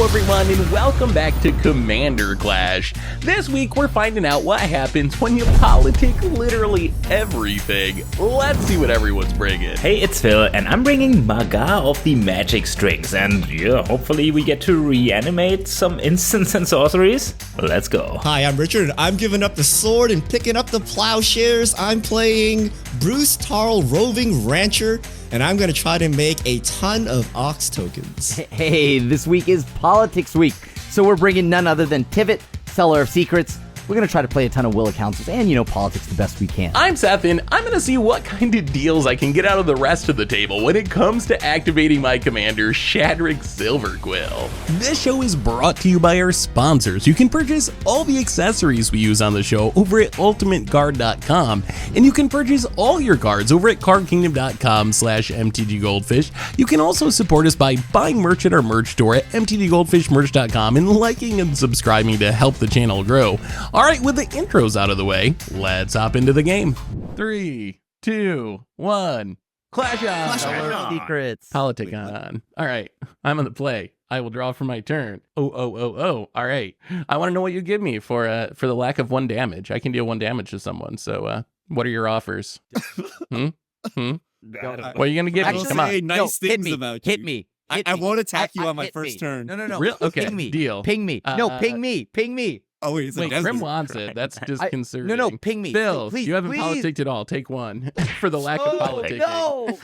everyone, and welcome back to Commander Clash. This week we're finding out what happens when you politic literally everything. Let's see what everyone's bringing. Hey, it's Phil, and I'm bringing Maga of the Magic Strings, and yeah, hopefully we get to reanimate some instants and sorceries. Let's go. Hi, I'm Richard. I'm giving up the sword and picking up the plowshares. I'm playing Bruce Tarl, Roving Rancher, and I'm going to try to make a ton of Ox tokens. Hey, this week is Politics Week, so we're bringing none other than Tivit, Seller of Secrets. We're going to try to play a ton of Will of Councils and, politics the best we can. I'm Seth, and I'm going to see what kind of deals I can get out of the rest of the table when it comes to activating my commander, Shadrick Silverquill. This show is brought to you by our sponsors. You can purchase all the accessories we use on the show over at ultimateguard.com, and you can purchase all your cards over at cardkingdom.com/mtggoldfish. You can also support us by buying merch at our merch store at mtggoldfishmerch.com and liking and subscribing to help the channel grow. All right, with the intros out of the way, let's hop into the game. 3, 2, 1. Clash on. Seller of Secrets. Politic on. All right, I'm on the play. I will draw for my turn. Oh. All right. I want to know what you give me for the lack of 1 damage. I can deal 1 damage to someone. So, what are your offers? What are you gonna give me? Come on. Nice things about you. Hit me. I won't attack you on my first turn. No. Real? Okay. Ping me. Deal. Ping me. Ping me. Oh, wait, it's a Wait, desert. Grim wants it. That's disconcerting. No, ping me. Phil, Please, you haven't please. politicked at all. Take 1 for the lack of politicking. No.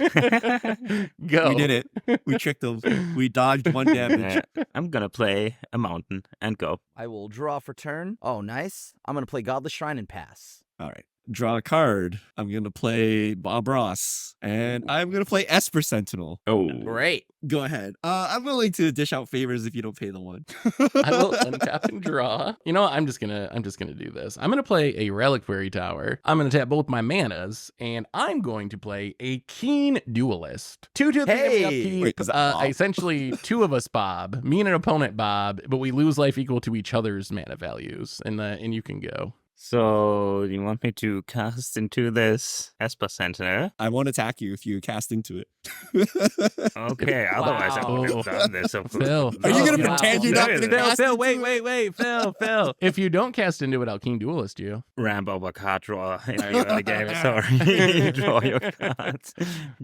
Go. We did it. We tricked them. We dodged 1 damage. I'm gonna play a mountain and go. I will draw for turn. Oh, nice. I'm going to play Godless Shrine and pass. All right. Draw a card. I'm going to play Bob Ross. And I'm going to play Esper Sentinel. Oh, Great. Go ahead. I'm willing to dish out favors if you don't pay the 1. I will untap and draw. You know what? I'm just gonna do this. I'm gonna play a Reliquary Tower. I'm gonna tap both my manas, and I'm going to play a Keen Duelist. 2/2 Hey! upkeep. Wait, is that Bob? Essentially 2 of us Bob. Me and an opponent Bob, but we lose life equal to each other's mana values. And you can go. so you want me to cast into this Esper Sentinel? I won't attack you if you cast into it. Okay, otherwise I would have done this. Phil. Are you going to Wow. pretend you're not going to cast Phil, into wait, Phil. If you don't cast into it, I'll Keen Duelist you. Ramp over card draw in the early game. Sorry. Draw your cards.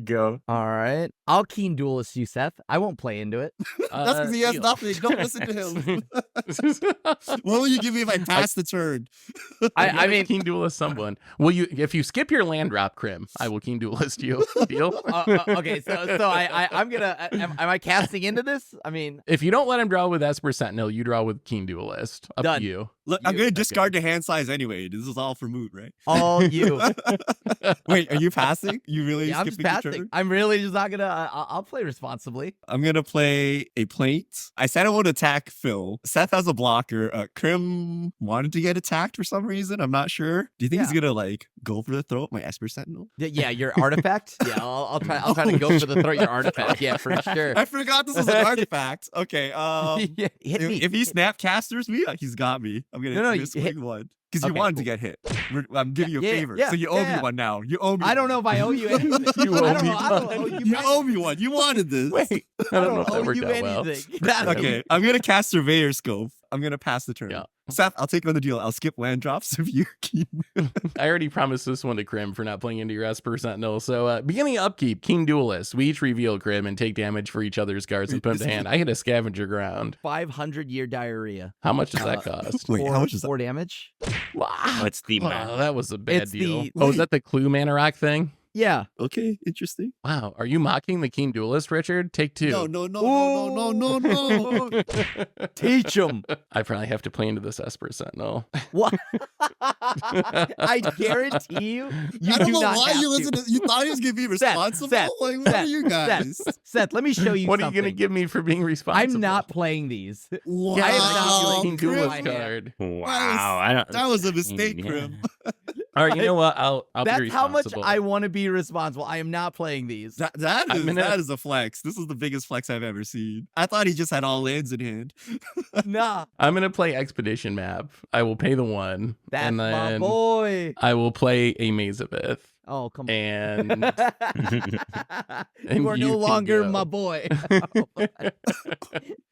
Go. All right. I'll Keen Duelist you, Seth. I won't play into it. That's because he has deal. nothing. Don't listen to him. What will you give me if I pass the turn? I mean, Keen Duelist someone. If you skip your land drop, Crim, I will Keen Duelist you. Deal? okay, so I'm gonna. Am I casting into this? I mean, If you don't let him draw with Esper Sentinel, you draw with Keen Duelist. Up Done. to you. Look, I'm going to discard the hand size anyway. This is all for moot, right? all you. Wait, are you passing? You really Yeah, I'm just skipping the passing. turn? I'm really just not gonna. I'll play responsibly. I'm going to play a plate. I said I would attack Phil. Seth has a blocker. Krim wanted to get attacked for some reason. I'm not sure. Do you think he's going to go for the throat, my Esper Sentinel? Yeah, your artifact. Yeah, I'll try. I'll try to go for the throat. Your artifact. Yeah, for sure. I forgot this was an artifact. Okay. Yeah, hit me. If he snapcasters me, he's got me. I'm going No, to you swing hit- 1. Because you Okay, wanted cool. to get hit. I'm giving you a favor. yeah, so you owe yeah. me 1 now. You owe me I don't know one. if I owe you anything. You owe I don't me know. I don't owe you. You owe me 1. You wanted this. Wait. I don't know if that owe worked you out well. anything. Okay, I'm going to cast Surveyor Scope. I'm going to pass the turn. Yeah. Seth, I'll take on the deal. I'll skip land drops if you keep. I already promised this one to Crim for not playing into your Esper Sentinel. So, beginning of upkeep, Keen Duelist. We each reveal Crim and take damage for each other's cards and put them to hand. I hit a Scavenger Ground. 500-year diarrhea. How much does that cost? Wait, how much is that? 4 damage? Wow. What's the Wow, that was a bad It's deal. the- Is that the Clue Mana Rock thing? Yeah. Okay, interesting. Wow. Are you mocking the Keen Duelist, Richard? Take 2. No. Teach him. I probably have to play into this Esper Sentinel. What? I guarantee you, you I don't do know not why have you to. listen to. You thought he was going to be responsible? Seth, Like, what are you guys? Seth, let me show you What are you something. going to give me for being responsible? I'm not playing these. Wow. I am Give not you a like Keen Krim, Duelist Krim. card. Wow, I don't. that was a mistake, Yeah. Krim. All right, you know what? I'll be That's how much responsible. I want to be responsible. I am not playing these. That is a flex. This is the biggest flex I've ever seen. I thought he just had all lands in hand. Nah, I'm gonna play Expedition Map. I will pay the 1, that's and my then boy. I will play a Maze of Ith. Oh, come on. And you are you no can longer go. my boy.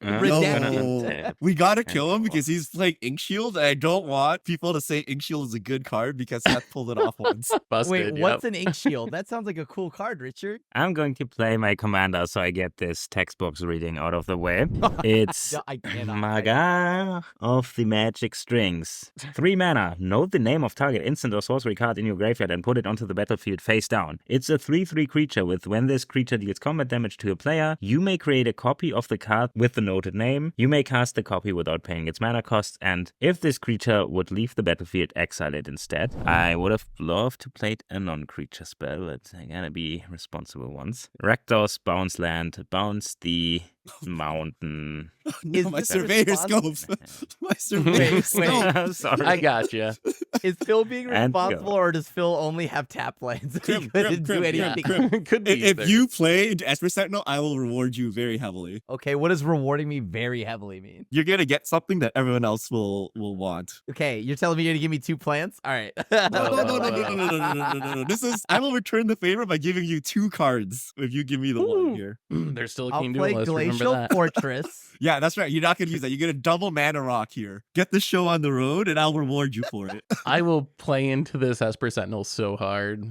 No. We gotta kill him because he's playing Ink Shield, and I don't want people to say Ink Shield is a good card because Seth pulled it off once. Busted. Wait, what's yep. an ink shield? That sounds like a cool card, Richard. I'm going to play my commander so I get this textbox reading out of the way. It's I cannot. Maga of the Magic Strings. 3 mana. Note the name of target instant or sorcery card in your graveyard and put it onto the battlefield face down. It's a 3/3 creature with when this creature deals combat damage to a player, you may create a copy of the card with the noted name. You may cast the copy without paying its mana costs, and if this creature would leave the battlefield, exile it instead. I would have loved to play a non-creature spell, but I gotta be responsible once. Rakdos, bounce land, bounce the mountain. Is No, my this a surveyor response? scopes. My surveyor Wait. scopes. Sorry. I gotcha. Is Phil being And go. responsible, or does Phil only have tap lands? He Crim, couldn't crim, do crim, yeah, anything. crim. Could be. either. If you play into Esper Sentinel, I will reward you very heavily. Okay, what does rewarding me very heavily mean? You're gonna get something that everyone else will want. Okay, you're telling me you're gonna give me 2 plants? All right. No. This is I will return the favor by giving you 2 cards if you give me the one here. There's still a I'll Keen play Duelist. Remember Glacial that. Fortress. Yeah, that's right. You're not gonna use that. You're gonna double mana rock here. Get the show on the road, and I'll reward you for it. I will play into this Esper Sentinel so hard.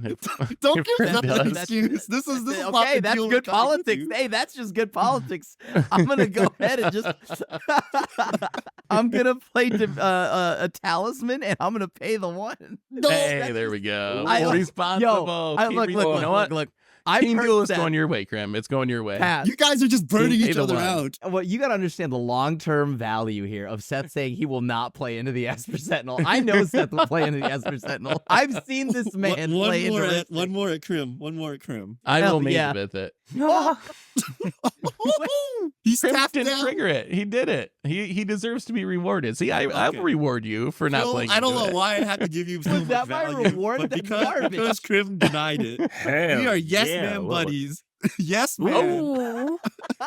Don't Your give friend that does. an excuse. This is not Okay, the that's deal good we're coming politics. to. Hey, that's just good politics. I'm gonna go ahead and just I'm gonna play a talisman, and I'm gonna pay the 1. No, Hey, that's there we go. I- Responsible. Look, You know what? look. I've Keen heard Duelist that. going your way, Krim. It's going your way. Pat, You guys are just burning Pay each the other one. out. well, you got to understand the long-term value here of Seth saying he will not play into the Esper Sentinel. I know Seth will play into the Esper Sentinal. I've seen this man play into it. One more at Crim. One more at Crim. I Hell will make yeah. with it. He's Krim tapped didn't down. trigger it. He did it. He deserves to be rewarded. See, I Okay. will reward you for not Phil, playing. I don't into know it. why I had to give you so Was much that my value, reward? but That's because garbage. Crim denied it. Hell We are yes yeah, man well, buddies. Yes man. Oh.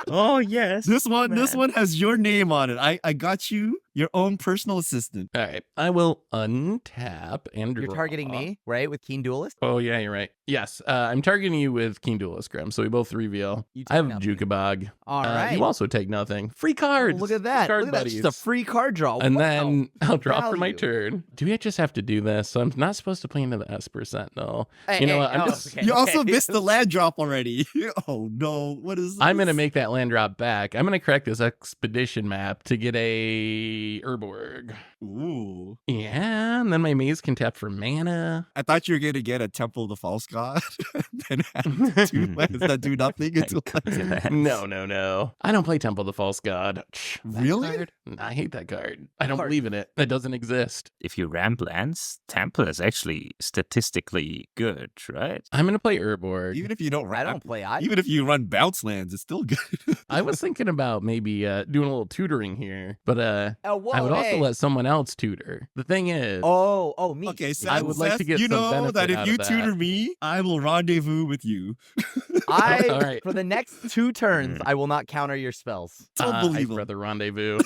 Oh, yes. This one man. has your name on it. I got you your own personal assistant. All right, I will untap and You're draw. targeting me, right? With Keen Duelist? Oh yeah, you're right. Yes, I'm targeting you with Keen Duelist, Grim. So we both reveal. You I have take nothing. Jukabog. All right. You also take nothing. Free cards. Look at that. Card Look at that. buddies. Just a free card draw. And Wow. then I'll draw for my Value. turn. Do we just have to do this? So I'm not supposed to play into the Esper Sentinel. Hey, You know hey, what? I'm oh, just. okay. You also missed the land drop already. Oh no, what is this? I'm gonna make that land drop back. I'm gonna correct this expedition map to get a Urborg. Ooh. Yeah, and then my maze can tap for mana. I thought you were gonna get a Temple of the False God and have 2 lands that do nothing until No. I don't play Temple of the False God. That Really? card? I hate that card. I don't Card. believe in it. It doesn't exist. If you ramp lands, Temple is actually statistically good, right? I'm gonna play Urborg. Even if you don't I run, don't play either. even if you run bounce lands, it's still good. I was thinking about maybe doing a little tutoring here, but Oh, whoa, I would hey. also let someone else tutor. The thing is, Oh, me. Okay, Seth, I would like to get you some know benefit that if out you of that. tutor me, I will rendezvous with you. All right. For the next 2 turns, I will not counter your spells. Don't I'd believe him. rather rendezvous.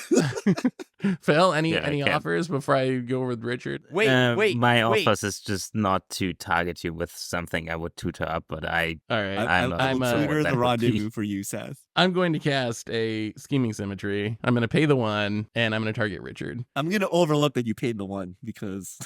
Phil, any Yeah, I can. offers before I go with Richard? Wait, My wait. offers is just not to target you with something I would tutor up, but I All right. I'm not I will sure tutor what the that would be. rendezvous for you, Seth. I'm going to cast a Scheming Symmetry. I'm going to pay the 1, and I'm going to target Richard. I'm gonna overlook that you paid the 1 because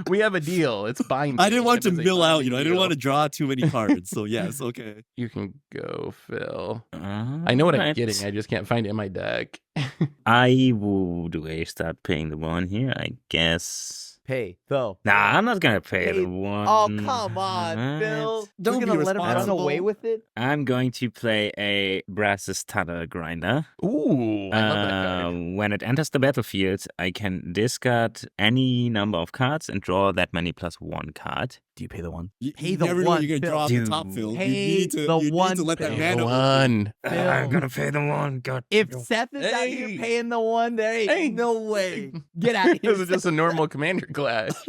We have a deal. It's binding. I didn't want to It is a mill out. binding I didn't deal. want to draw too many cards. So yes, okay. You can go, Phil. I know what I'm Alright. getting. I just can't find it in my deck. Do I start paying the 1 here? I guess. Pay, though. Nah, I'm not gonna pay Hey, the 1. Oh, come on, Phil. Don't You're be gonna let him run responsible. away with it? I'm going to play a Brass's Tunnel Grinder. Ooh, I love that card. When it enters the battlefield, I can discard any number of cards and draw that many +1 card. Do you pay the 1? You, Pay you the never know one, when you're gonna Phil. draw off the Dude. top, Phil. Pay you need to, the you one, need to let that Phil. mana. One. Phil. I'm gonna pay the 1. God. If damn. Seth is out here Hey. paying the 1, there ain't Hey. no way. Get out of here. This is just a normal commander class.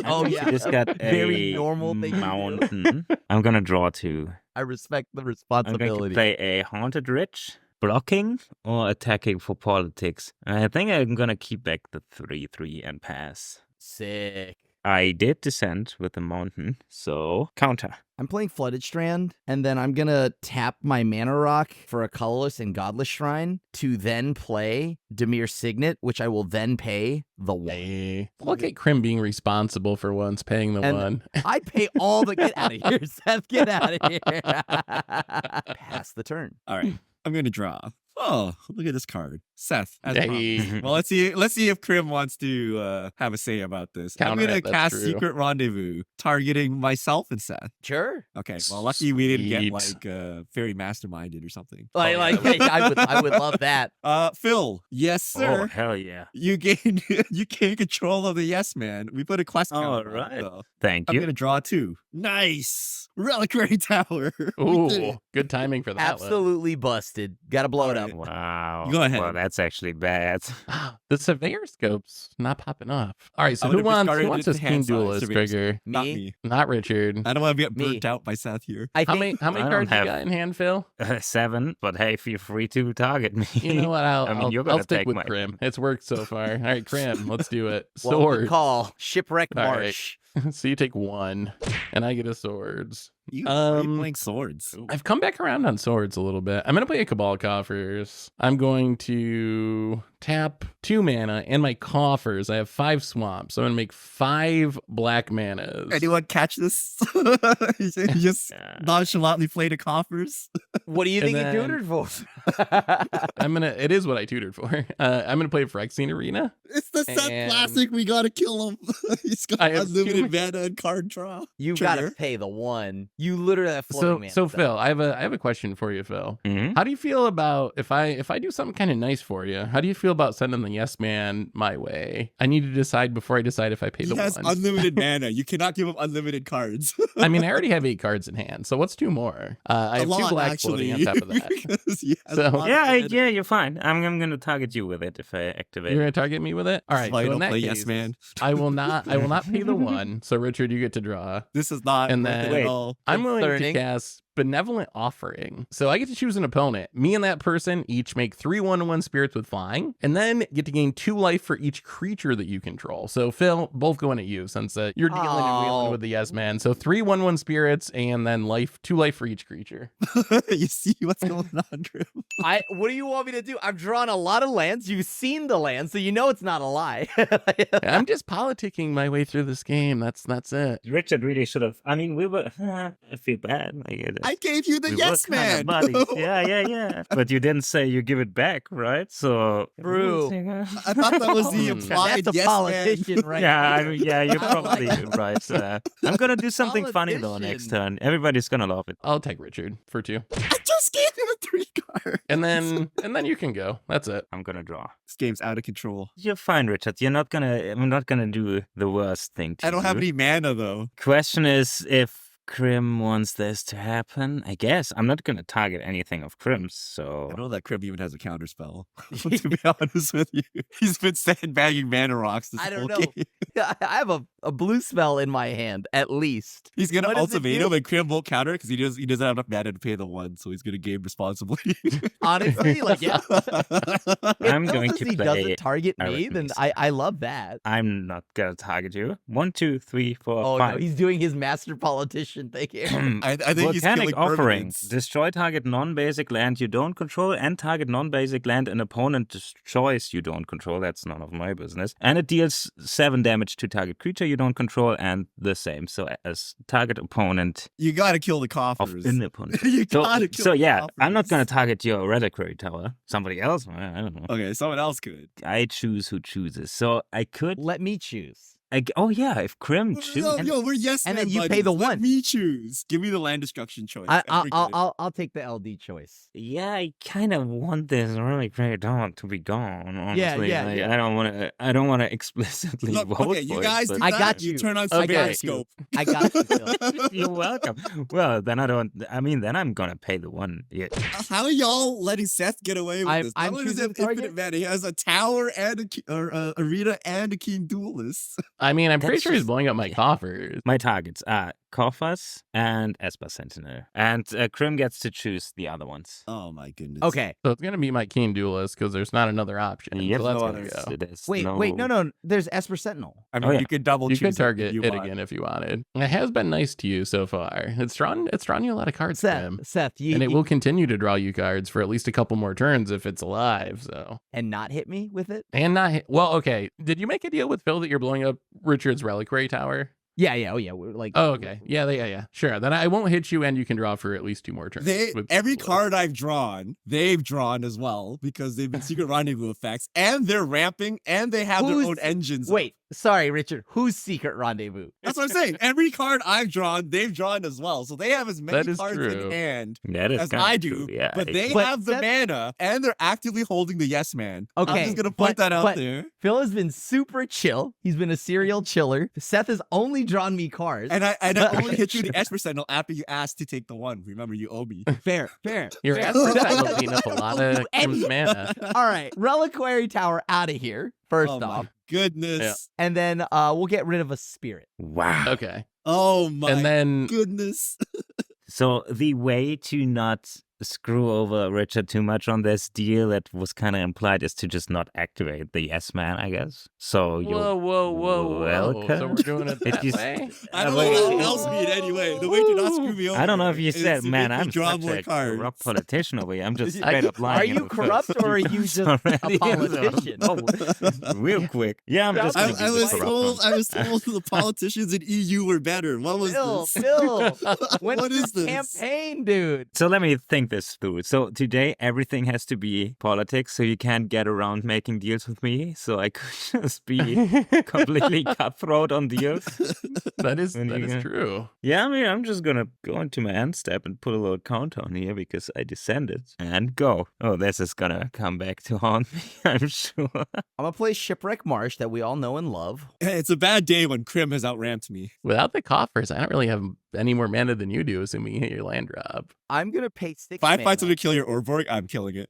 Oh, I yeah. just got a Very normal thing to do. mountain. I'm gonna draw 2. I respect the I'm going to responsibility. play a Haunted Ridge, blocking or attacking for politics. I think I'm gonna keep back the 3/3 and pass. Sick. I did descend with the mountain, so counter. I'm playing Flooded Strand, and then I'm gonna tap my mana rock for a colorless and godless shrine to then play Dimir Signet, which I will then pay the 1. Hey, look at Krim being responsible for once, paying the And 1. I pay all the get out of here, Seth. Get out of here. Pass the turn. All right, I'm gonna draw. Oh, look at this card, Seth. As Hey. promised. Well, let's see if Krim wants to have a say about this. I'm Counter gonna it, that's cast true. Secret Rendezvous, targeting myself and Seth. Sure. Okay, well, lucky we didn't get Sweet. like very masterminded or something. I would love that. Phil, yes sir. Oh, hell yeah. You gain control of the Yes Man. We put a quest counter All on it, right. though. Thank I'm you. gonna draw 2. Nice Reliquary Tower. We did it. Ooh, good timing for that Absolutely busted. Gotta blow it up. Alright. Wow. Go ahead. Well, that's actually bad. one. The Surveyor Scope's not popping off. All right, so I who would've wants discarded this the Keen hand size Duelist Surveyor Scope. trigger? Not me. Not Richard. I don't want to get Me. burnt out by Seth here. I How think many I don't cards you have- got in hand, Phil? 7, but hey, feel free to target me. You know what? I mean, you're I'll gonna stick take with my- Krim. It's worked so far. All right, Krim, let's do it. well, good Swords. call. Shipwreck All right. Marsh. So you take 1, and I get a swords. You are Um, playing swords. I've come back around on swords a little bit. I'm going to play a Cabal Coffers. I'm going to tap 2 mana and my coffers. I have 5 swamps. So I'm going to make 5 black manas. Anyone catch this? You just Yeah. nonchalantly play the coffers. What do you And think then- you tutored for? It is what I tutored for. I'm going to play Phyrexian Arena. It's the Seth And- classic. We gotta kill him. He's got I have unlimited 2 mana and card draw. You Trigger. gotta pay the 1. You literally have floating mana. So stuff. Phil, I have a question for you, Phil. Mhm. How do you feel about if I do something kind of nice for you? How do you feel about sending the Yes Man my way? I need to decide before I decide if I pay He the has 1. unlimited mana. You cannot give him unlimited cards. I mean, I already have 8 cards in hand, so what's 2 more? I have 2 black floating on top of that. Because he has So- a lot of Yeah, mana. yeah, you're fine. I'm gonna target you with it if I activate. You're gonna target me with it? All right. So Vital in that play, case, Yes Man. I will not pay the 1. So Richard, you get to draw. This is not And worth it then- at all. I'm willing to Concerning. cast Benevolent Offering. So I get to choose an opponent. Me and that person each make 3 1/1 spirits with flying, and then get to gain 2 life for each creature that you control. So Phil, both going at you since you're dealing and wheeling Oh. with the Yes Man. So 3 1/1 spirits and then 2 life for each creature. You see what's going on, Drew. What do you want me to do? I've drawn a lot of lands. You've seen the lands, so you know it's not a lie. I'm just politicking my way through this game. That's it. Richard really should have. I mean, we were. I feel bad. I gave you the we Yes were kind Man. of buddies. Yeah. But you didn't say you give it back, right? So. True. I thought that was the Hmm. implied That's a Yes politician right Yeah, there. you're I like probably right. I'm gonna do something funny though next Politician. turn. Everybody's gonna love it. I'll take Richard for 2. I just gave him a 3 card. And then you can go. That's it. I'm gonna draw. This game's out of control. You're fine, Richard. I'm not gonna do the worst thing to I don't have you. any mana though. Question is if Krim wants this to happen. I guess I'm not gonna target anything of Krim's. I So know that Krim even has a counter spell. To be honest with you, he's been sandbagging mana rocks this I whole don't know. game. I have a blue spell in my hand, at least. He's gonna What does it ultimatum do? and Krim won't counter because he doesn't have enough mana to pay the 1, so he's gonna game responsibly. Honestly, like, yeah. I'm As long going as to he play doesn't target a me, then reckless. I love that. I'm not gonna target you. 1, 2, 3, 4, Oh 5. no, he's doing his master politician thing here. I think he's Volcanic killing Offering. permanents. Destroy target non-basic land you don't control and target non-basic land an opponent destroys you don't control. That's none of my business. And it deals 7 damage to target creature you don't control and the same. So as target opponent You gotta kill the of coffers. an opponent. You So, gotta kill so the yeah, I'm not coffers. gonna target your reliquary tower. Somebody else? I don't know. Okay, someone else could. I choose who chooses. So I could. Let me choose. Oh yeah, if Krim Yo, chooses. we're yes and man then you pay buddies. the Let 1. me choose. Give me the land destruction choice. I'll take the LD choice. Yeah, I kind of want this reliquary tower to be gone. Honestly, yeah, Like, yeah. I don't want to explicitly Look, vote okay, for you it, guys but- do I that. got You you. turn on I Surveyor got you. Scope. I got you, Phil. You're welcome. Well, then I don't. I mean, then I'm gonna pay the 1. Yeah. How are y'all letting Seth get away with I'm- this? I'm Not only does he have choosing infinite target. mana, he has a tower and arena and a keen duelist. I mean, I'm pretty That's sure he's just- blowing up my coffers. My targets are coffers and Esper Sentinal. And Krim gets to choose the other ones. Oh my goodness. Okay. So it's going to be my Keen Duelist because there's not another option. Yep, so that's no going to others. go. There's Wait, no. There's Esper Sentinel. I mean, yeah. you could double You choose could target if you it want. again if you wanted. It has been nice to you so far. It's drawn you a lot of cards, Tim. Seth, And it will continue to draw you cards for at least a couple more turns if it's alive. So and not hit me with it. and not hit. Well, okay. Did you make a deal with Phil that you're blowing up Richard's Reliquary Tower? Yeah. Oh yeah. We're like. Oh, okay. Yeah. Sure. Then I won't hit you, and you can draw for at least 2 more turns. Every card I've drawn, they've drawn as well because they've been secret rendezvous effects, and they're ramping, and they have their own engines. Wait, sorry, Richard. Who's Secret Rendezvous? That's what I'm saying. Every card I've drawn, they've drawn as well. So they have as many cards in hand as I do. Yeah, but they have the mana, and they're actively holding the yes man. Okay, I'm just gonna point that out there. Phil has been super chill. He's been a serial chiller. Seth has only drawn me cards. And I only hit you the Esper Sentinel after you asked to take the one. Remember, you owe me. Fair. Your Esper Sentinel clean up a lot of Kim's mana. All right, Reliquary Tower out of here. First Oh off. my goodness. Yeah. And then we'll get rid of a spirit. Wow. Okay. Oh my And then goodness. So the way to not screw over Richard too much on this deal that was kind of implied is to just not activate the yes man, I guess. So you're whoa. welcome. So we're doing it that way? I don't know what else mean anyway. The way to not screw me over. I don't know if you is said, to man, make me I'm draw such more a cards. corrupt politician over here. I'm just Are straight up lying. Are in you the corrupt first or are you few just months a already. politician? Real quick. Yeah, I'm just I gonna be was the corrupt told one. I was told the politicians in EU were better. What was this? Phil, when What is this? campaign, dude? So let me think this through. So today everything has to be politics, so you can't get around making deals with me. So I could just be completely cutthroat on deals. That is When you go- true. Yeah, I mean, I'm just gonna go into my end step and put a little countdown here because I descended and go. Oh, this is gonna come back to haunt me, I'm sure. I'm gonna play Shipwreck Marsh that we all know and love. It's a bad day when Krim has outramped me. Without the coffers, I don't really have any more mana than you do, assuming you hit your land drop. I'm gonna pay 6 If I mana. find something to kill your Orborg, I'm killing it.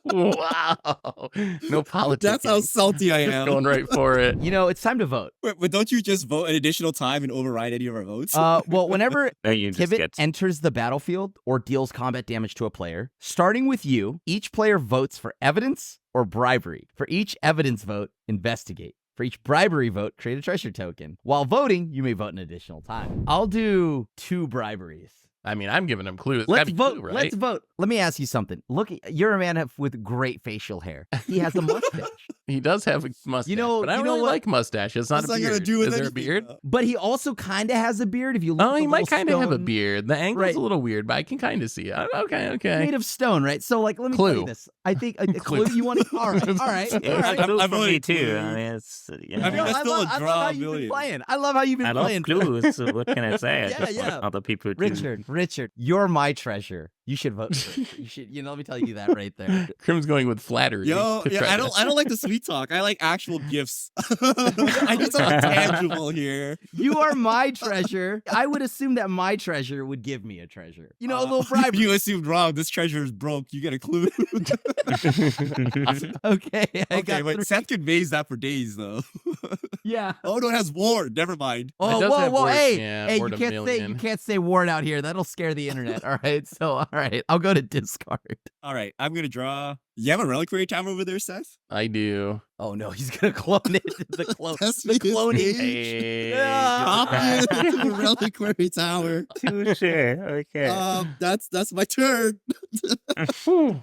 Wow. No politics. That's how salty I am. Going right for it. You know, it's time to vote. Wait, but don't you just vote an additional time and override any of our votes? Well, whenever You just Tivit get enters the battlefield or deals combat damage to a player, starting with you, each player votes for evidence or bribery. For each evidence vote, investigate. For each bribery vote, create a treasure token. While voting, you may vote an additional time. I'll do 2 briberies. I mean, I'm giving him clues. It's Let's gotta be vote. clue, right? Let's vote. Let me ask you something. Look, you're a man with great facial hair. He has a mustache. He does have a mustache, know- but I you don't know really what? like mustache. It's not What's a that beard. gonna do with Is there a anything, beard? though? But he also kind of has a beard. If you look Oh, at he the might little kind of have a stone beard. The angle's Right. a little weird, but I can kind of see it. Okay. made of stone, right? So, like, let me tell you Clue. this. I think a clue you want to. All right. it's I'm clue for me voting too. clue. I mean, it's you I mean, know, that's still a I draw love how you've million. been playing. I love how you've been I love playing. clues. So what can I say? I Yeah, just want yeah. other people to. Richard, you're my treasure. You should vote. You should. Let me tell you that right there. Krim's going with flattery. Yo, to yeah, try I to- don't like the sweet talk. I like actual gifts. I need something tangible here. You are my treasure. I would assume that my treasure would give me a treasure. A little bribery. You assumed wrong. This treasure is broke. You get a clue. Okay. I Okay, got but 3. Seth could maze that for days, though. Yeah. Oh, no, it has war. Never mind. Oh, does have whoa! word- Hey, yeah, hey! word You of can't say million. you can't say word out here. That'll scare the internet. All right. So, all right, I'll go to discard. All right, I'm going to draw. You have a reliquary tower over there, Seth? I do. Oh no, he's gonna clone it. The clone. That's The me, cloning. Hey. Copy it to the reliquary tower. Touche. Okay. That's my turn. Whew.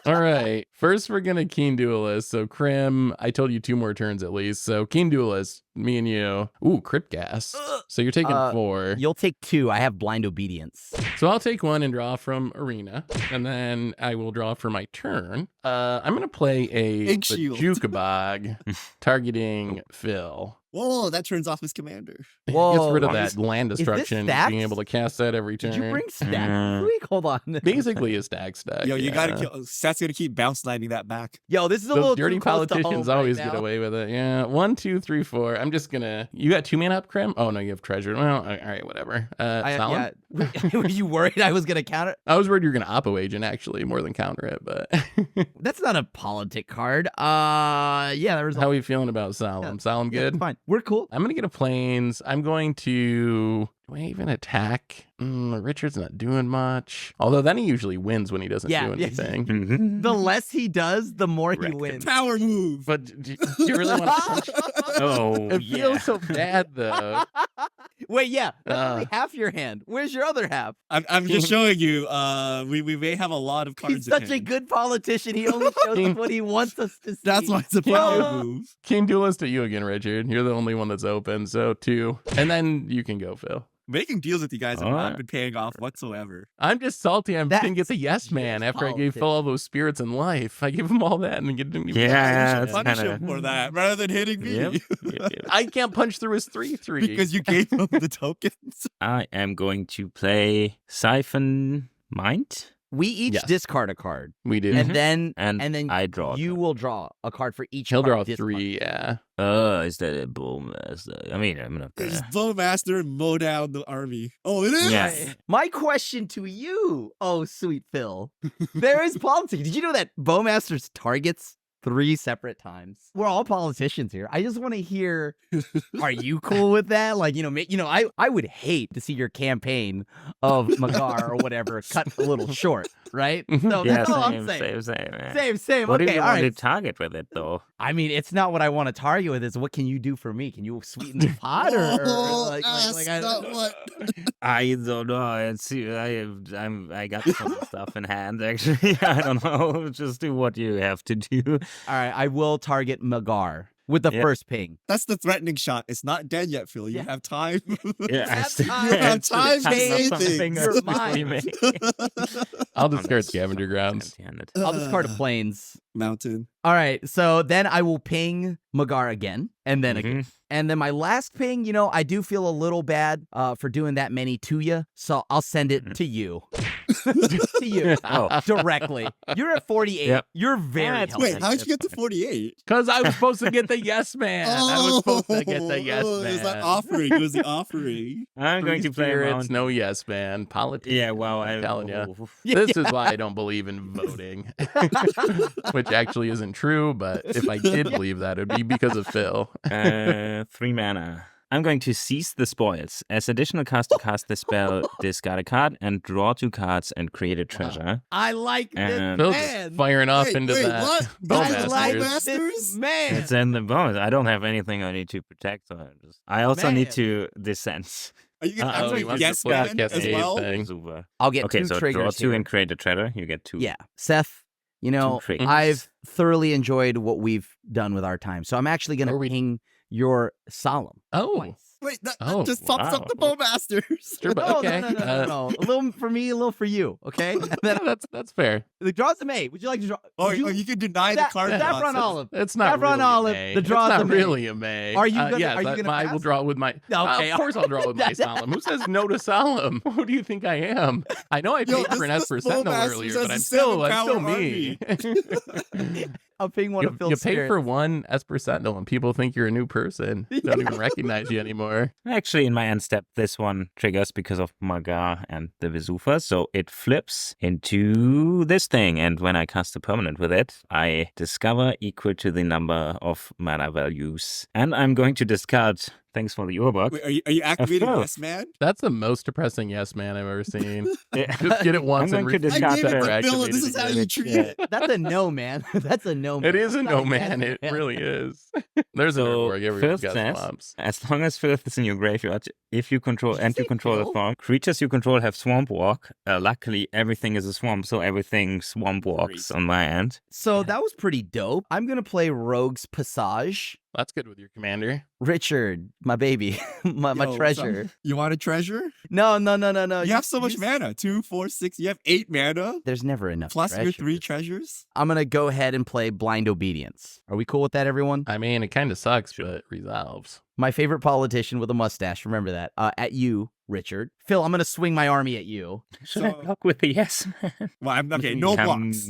All right. First, we're gonna Keen Duelist. So Krim, I told you 2 more turns at least. So Keen Duelist, me and you. Ooh, Crypt Gas. So you're taking 4. You'll take 2. I have blind obedience. So I'll take 1 and draw from Arena, and then I will draw for my turn. I'm gonna play a Big shield. Jukabog targeting Phil. Whoa, that turns off his commander. Whoa. Gets rid of that land this destruction, stacks? being able to cast that every turn. Did you bring stack this week? Hold on. Basically a stack. Yo, you yeah. gotta kill. Seth's gonna keep bounce lining that back. Yo, this is a little Those dirty too close to home politicians right always now. get away with it. Yeah, 1, 2, 3, 4. I'm I'm just gonna. You got 2 mana up, Krim? Oh no, you have treasure. Well, all right, whatever. Solemn? Were you worried I was gonna counter? I was worried you were gonna Oppo Agent actually more than counter it, but That's not a politic card. Yeah, there was. how are you feeling about Solemn? Yeah. Solemn Yeah, good? fine. We're cool. I'm gonna get a plains. I'm going to. Do I even attack? Richard's not doing much. Although then he usually wins when he doesn't do anything. Mhm. The less he does, the more he Wrecked it. wins. Power move. But do you really want to punch? Oh, It feels so bad though. Wait, yeah, that's only half your hand. Where's your other half? I'm just showing you. We may have a lot of cards. He's in such a hand. good politician. He only shows us what he wants us to see. That's why it's a power move. King Duelist to you again, Richard. You're the only one that's open, so 2. And then you can go, Phil. Making deals with you guys have All not right. been paying off whatsoever. I'm just salty. I didn't get the That's yes man after I gave politics. Phil all those spirits in life. I gave him all that and he didn't even Yeah, You that's should punish kinda- him for that rather than hitting me. Yep, yep. I can't punch through his 3/3. Because you gave him the tokens. I am going to play Siphon Mind. We each Yes. discard a card, we did. and then And then I draw. you will draw a card for each. He'll card draw discarded. 3, yeah. Is that a boom? I mean, I'm not Just gonna. Bowmaster and mow down the army. Oh, it is? Yes. My question to you, oh sweet Phil, there is politics. Did you know that Bowmasters targets 3 separate times? We're all politicians here. I just want to hear, are you cool with that? Like, I would hate to see your campaign of Magar or whatever cut a little short, right? So Yeah, that's all I'm same, saying. same, man. Same. What do Okay, you all want to right. target with it, though? I mean, it's not what I want to target with. It's what can you do for me? Can you sweeten the pot or like I not don't what. I don't know. I got some stuff in hand. Actually, I don't know. Just do what you have to do. All right, I will target Magar with the Yeah. first ping. That's the threatening shot. It's not dead yet, Phil. You Yeah. have time. Yeah, I That's still time. You have to time to tighten up say some things. fingers You're before mine. you make- I'll I'm discard just Scavenger Grounds. empty-handed. I'll discard a plains. Mountain. All right, so then I will ping Magar again, and then again. And then my last ping, I do feel a little bad for doing that many to you, so I'll send it to you. To you. Oh. Directly. You're at 48. Yep. You're very Yeah, it's- healthy. Wait, how'd you get to 48? Because I was supposed to get the yes man. I was supposed to get the yes Oh, man. It was that offering. It was the offering. I'm going to play Spirits, around. no yes man. Politics. Yeah, well, I'm telling you. Yeah. This is why I don't believe in voting, which actually isn't true. But if I did believe that, it'd be because of Phil. 3 mana. I'm going to seize the spoils. As additional cast to cast the spell, discard a card and draw 2 cards and create a treasure. I like this And- Phil's man. firing off Wait, into wait, that. what? I Bowmasters. like Bowmasters. this man. It's in the bonus. I don't have anything I need to protect. So I also Man. need to descend. Are you going Uh-oh, he to wants yes to play man the as Cascade well? thing. Super. I'll get Okay, 2 so triggers draw 2 here. and create a treasure. You get 2. Yeah, Seth, 2 triggers. I've thoroughly enjoyed what we've done with our time. So I'm actually going to ping your Solemn. Oh, twice. Wait, that Oh, just pops up the wow. Bowmasters. sure, but No, okay. no. A little for me, a little for you, okay? And then That's fair. the draw's a May. Would you like to draw? Or would you can deny the Sa- card. Saffron nonsense. Olive. It's not Saffron really Olive, a May. the draw's it's not a May. really a May. Are you gonna- yes, are you gonna I will pass? draw with my. Okay, Of course, I'll draw with my Solemn. Who says no to Solemn? Who do you think I am? I know I Yo, paid for an this Esper Sentinel Bowmasters earlier, has but a I'm still 7-power me. I'll ping one You, of Phil's you pay for spirits. one Esper Sentinel, and people think you're a new person. They don't even recognize you anymore. Actually, in my end step, this one triggers because of Magar and the Vesuva, so it flips into this thing. And when I cast a permanent with it, I discover equal to the number of mana values. And I'm going to discard. Thanks for the Urbok. Wait, are you activating Phil. yes man? That's the most depressing yes man I've ever seen. Yeah. Just get it once I'm and going to I discard gave it that. to Phil, and this is how you treat it. That's a no, man. That's a no, man. It is a That's no not a man. yes, It really is. There's a So, where everyone's Filth got says, swamps. as long as Filth is in your graveyard, if you control Did you and you say control the Filth? swamp, creatures you control have swamp walk. Luckily, everything is a swamp, so everything swamp walks on my end. So that was pretty dope. I'm gonna play Rogue's Passage. That's good with your commander. Richard, my baby, my Yo, treasure. You want a treasure? No. You have so much mana. 2, 4, 6. You have 8 mana. There's never enough. Plus your 3 treasures. treasures. I'm gonna go ahead and play Blind Obedience. Are we cool with that, everyone? I mean, it kind of sucks, but resolves. My favorite politician with a mustache. Remember that. At you, Richard. Phil, I'm gonna swing my army at you. Should I block with the yes man? Well, okay, no blocks.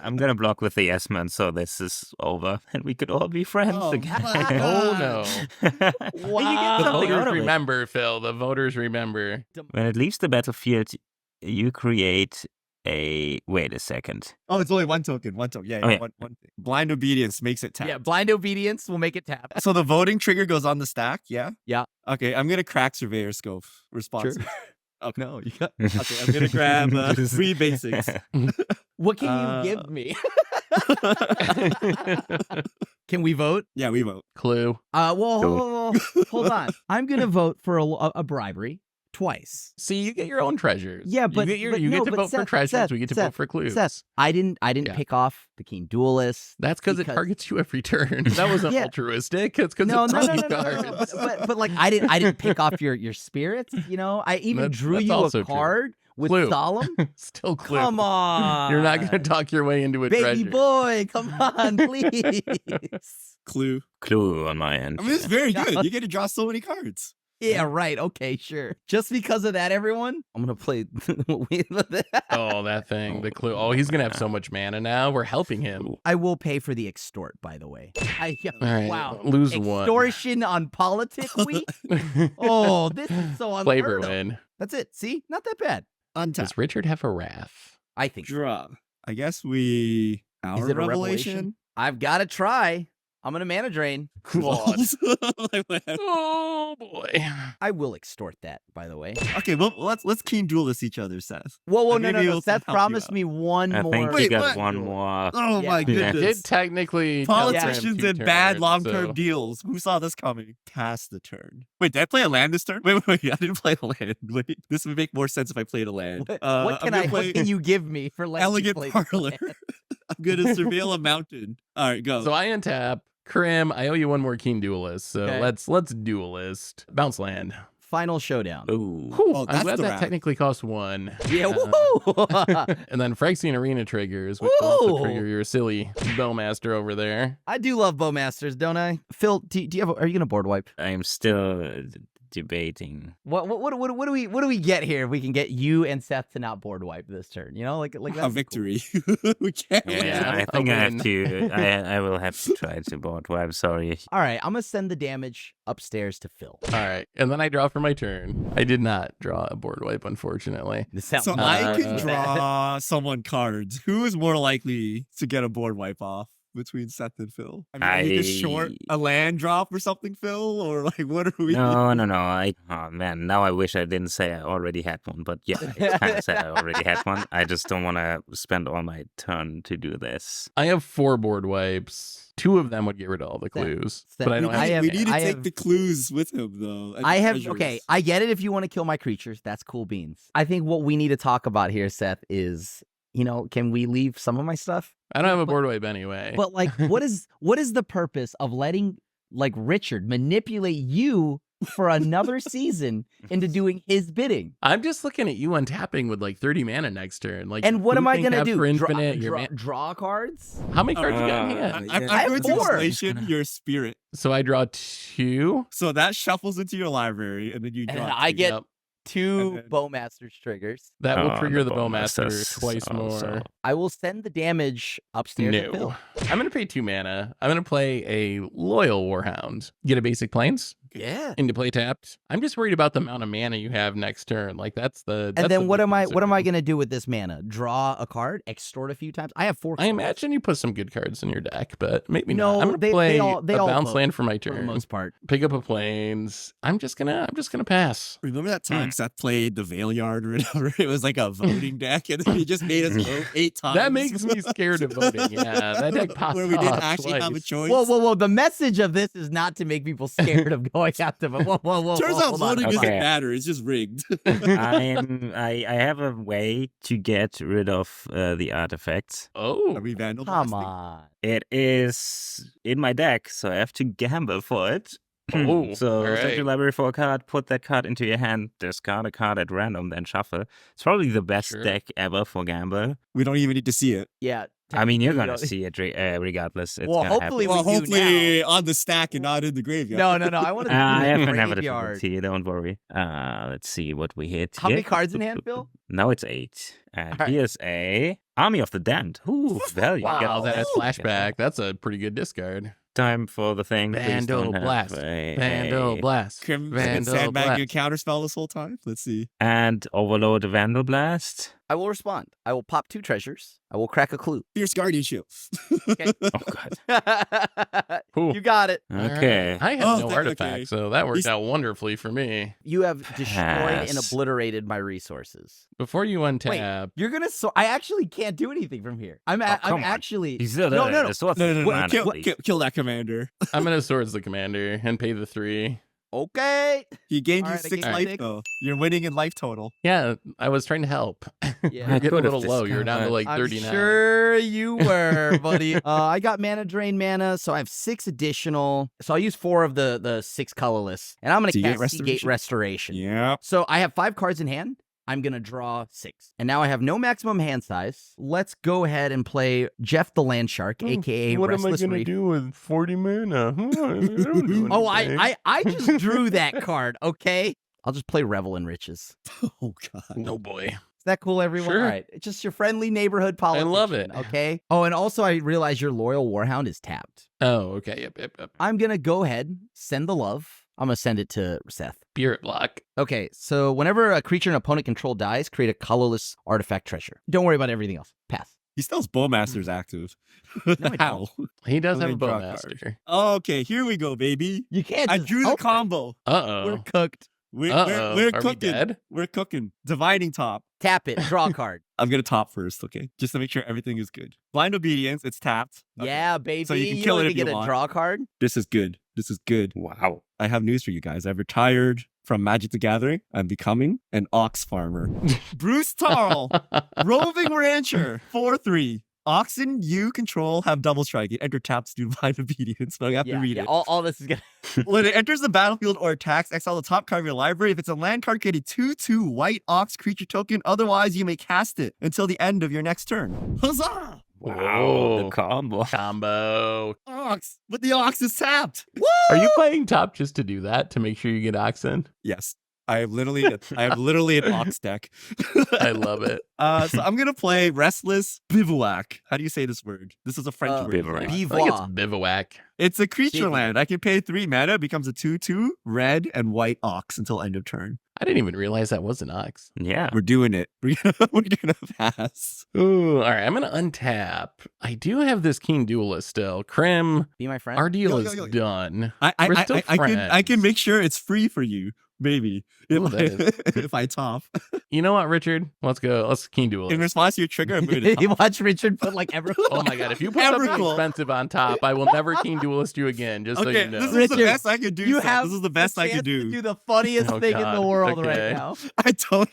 I'm gonna block with the yes man, so this is over, and we could all be friends Oh, again. my Oh no. Wow. The something out voters of it. remember, Phil. The voters remember. When it leaves the battlefield, you create a. Wait a second. Oh, it's only one token. One token. Yeah, Oh, yeah. One thing. Blind obedience makes it tap. Yeah, blind obedience will make it tap. So the voting trigger goes on the stack. Yeah. Yeah. Okay, I'm gonna crack surveyor scope responses. Sure. Okay. No, you got. Okay, I'm gonna grab 3 basics. What can you give me? Can we vote? Yeah, we vote. Clue. Well, hold on. I'm gonna vote for a bribery twice. See, you get your own treasures. Yeah, but you but get no, to but vote for Seth, treasures. Seth, we get to Seth, vote for clues. Seth, I didn't Yeah. pick off the keen duelist. That's because it targets you every turn. That wasn't Yeah. altruistic. It's because No, it's no, no, target no, no, no, no. cards. But like I didn't pick off your spirits. You know, I even drew that's you a also true. card with Clue. solemn. Still clue. Come on, You're not going to talk your way into a baby treasure. boy. Come on, please. Clue. Clue on my end. I mean, it's very good. You get to draw so many cards. Yeah, right. Okay, sure. Just because of that, everyone, I'm gonna play. Oh, that thing. The clue. Oh, he's going to have so much mana now. We're helping him. I will pay for the extort, by the way. All right. Wow. Lose one. Extortion on Politic week? Oh, this is so unheard Flavor of. win. That's it. See? Not that bad. Untap. Does Richard have a wrath? I think so. Draw. I guess we. Our Is it a revelation? I've got to try. I'm gonna mana drain. God. Like, what? Oh, boy. I will extort that, by the way. Okay, well, let's keen duelist each other, Seth. Whoa, And no, no, maybe no. we'll Seth help you promised out. me one I more. think Wait, you got what? one more. Oh Yeah. my It goodness. did technically Politicians two and bad turns, long-term so- deals. Who saw this coming? Pass the turn. Wait, did I play a land this turn? Wait. I didn't play a land. Wait, this would make more sense if I played a land. What I'm can gonna play what can you give me for letting me Elegant play this Parlor. land? I'm gonna surveil a mountain. All right, go. So I untap. Krim, I owe you one more keen duelist. So Okay. let's duelist. Bounce land. Final showdown. Ooh. Whew, Oh, I'm that's glad the that wrath. technically costs one. Yeah, Uh, woohoo! And then Phyrexian Arena triggers, which will also Woo! trigger your silly Bowmaster over there. I do love Bowmasters, don't I? Phil, do you have? Are you gonna board wipe? I am still debating. What do we get here if we can get you and Seth to not board wipe this turn? You know, like a that's cool. victory. We can't win. Yeah, I a think I have win. to. I will have to try to board wipe. Sorry. All right, I'm gonna send the damage upstairs to Phil. All right. And then I draw for my turn. I did not draw a board wipe, unfortunately. This sounds So bad. I can draw someone cards. Who is more likely to get a board wipe off between Seth and Phil? I mean, are you just short a land drop or something, Phil? Or like, what are we? No. Oh man, now I wish I didn't say I already had one. But yeah, I kind of said I already had one. I just don't want to spend all my turn to do this. I have 4 board wipes. 2 of them would get rid of all the Seth, clues. Seth, But I don't I have. have- we need to I take have- the clues with him, though. and I the have treasures. okay. I get it if you want to kill my creatures. That's cool beans. I think what we need to talk about here, Seth, is can we leave some of my stuff? I don't have a but- board wipe anyway. But like, what is the purpose of letting like Richard manipulate you for another season into doing his bidding? I'm just looking at you untapping with like 30 mana next turn. Like, And what am I gonna gonna do? For infinite, your Draw cards? How many cards you got in I, hand? I'm I have going to 4. inflation your spirit. So I draw 2. So that shuffles into your library, and then you And draw. then I two. get Yep. 2 And then- Bowmasters triggers. That will Oh, trigger the Bowmasters Bowmaster twice also. more. I will send the damage upstairs to No. Phil. I'm going to pay 2 mana. I'm going to play a Loyal Warhound. Get a basic planes Yeah. into play tapped. I'm just worried about the amount of mana you have next turn. Like that's the. And then what am I concern. gonna do with this mana? Draw a card, extort a few times. I have 4 I cards imagine you put some good cards in your deck, but maybe No, not. I'm gonna they play all a all bounce vote land for my for the turn. most part. Pick up a planes. I'm just gonna pass. Remember that time Seth played the Veil Yard or whatever? It was like a voting deck, and then he just made us vote 8 times. That makes me scared of voting. Yeah, that deck popped Where we didn't off actually have a twice. choice. Whoa! The message of this is not to make people scared of going out to vote. Whoa! Turns out hold on. voting doesn't Okay. matter. It's just rigged. I have a way to get rid of the artifacts. Oh, Are we vandalizing? Come on. It is in my deck, so I have to gamble for it. Oh, So all search right. your library for a card, put that card into your hand, discard a card at random, then shuffle. It's probably the best Sure. deck ever for Gamble. We don't even need to see it. Yeah. I mean, you're technically, gonna see it regardless. It's Well, gonna hopefully happen. we Well, do hopefully on the stack and not in the graveyard. No. I want to I see have the inevitable graveyard. tea, don't worry. Let's see what we hit. How many here. cards in hand, Bill? Now it's 8. And All right. here's a Army of the Damned. Ooh, value. Wow, Get- that is flashback. That's a pretty good discard. Time for the thing. Please Vandal don't have Blast. a- Vandal Blast. Crim been Vandal sandbagging a Blast. counterspell this whole time. Let's see. And overload the Vandal Blast. I will respond. I will pop 2 treasures. I will crack a clue. Fierce Guardianship. Okay. Oh, God. Ooh. You got it. All right. Okay. I have Oh, no okay. artifact, so that worked He's- out wonderfully for me. You have destroyed and Pass. obliterated my resources. Before you untap, You're gonna. I actually can't do anything from here. I'm come on. actually. He's still No, there. no, no. The sword's No, mana, kill, please. kill that commander. I'm gonna swords the commander and pay the 3. Okay. He gained All you right, I 6 gained life 6. though. You're winning in life total. Yeah, I was trying to help. Yeah. You're getting a could've little low. You're down to discovered. like I'm 39. sure you were, buddy. I got mana drain mana, so I have 6 additional. So I'll use 4 of the 6 colorless, and I'm gonna Seagate cast Seagate Restoration? Restoration. Yeah. So I have 5 cards in hand. I'm going to draw 6. And now I have no maximum hand size. Let's go ahead and play Jeff the Land Shark, a.k.a. What am I Restless gonna Reef. do with 40 mana? I don't do Oh, anything. I just drew that card, okay? I'll just play Revel in Riches. Oh god. Oh boy. Is that cool, everyone? Sure. All right. It's just your friendly neighborhood politician. love it. Okay. Oh, and also I realize your Loyal Warhound is tapped. Oh, okay. Yep. I'm going to go ahead, send the love. I'm going to send it to Seth. Spirit block. Okay, so whenever a creature an opponent control dies, create a colorless artifact treasure. Don't worry about everything else. Pass. He still has Bowmaster's active. I How? He does have a Let me draw a card. bowmaster. Okay, here we go, baby. You can't. I just drew the help it. combo. Uh We're oh. cooked. We're Uh-oh. we're Are we cooking. dead? We're cooking. Dividing top. Tap it. Draw a card. I'm gonna top first, okay? Just to make sure everything is good. Blind Obedience, it's tapped. Okay. Yeah, baby. So you can kill don't it even if you get a want. draw card. This is good. This is good. Wow. I have news for you guys. I've retired from Magic the Gathering. I'm becoming an ox farmer. Bruce Tarl, roving rancher, 4/3. Oxen you control have double strike. It enter taps to Blind Obedience, but I have to read it. All this is gonna. When it enters the battlefield or attacks, exile the top card of your library. If it's a land card, create a 2/2 white ox creature token. Otherwise, you may cast it until the end of your next turn. Huzzah! Wow. Whoa. The combo. Combo. Ox! But the ox is tapped! Are you playing top just to do that to make sure you get oxen? Yes. I have literally an ox deck. I love it. So I'm gonna play Restless Bivouac. How do you say this word? This is a French word. Bivouac. I think it's Bivouac. bivouac. It's a creature Bivouac. land. I can pay 3 mana. It becomes a 2/2 red and white ox until end of turn. I didn't even realize that was an ox. Yeah. We're doing it. We're gonna pass. Ooh, all right. I'm gonna untap. I do have this Keen Duelist still. Krim, Be my friend. our deal Yo, is yo, yo. done. I still can friends. make sure it's free for you. Maybe Ooh, that if I top. You know what, Richard? Let's go. Let's Keen In Duelist. response to your trigger, I'm going to You watch Richard put like every. Oh my god, if you put something Evercool. expensive on top, I will never Keen Duelist you again, just so Okay, you know. this is the Richard, best I can do. You Seth. have This is the best I can chance to do. the funniest Oh, thing in God. the world Okay. right now. I don't.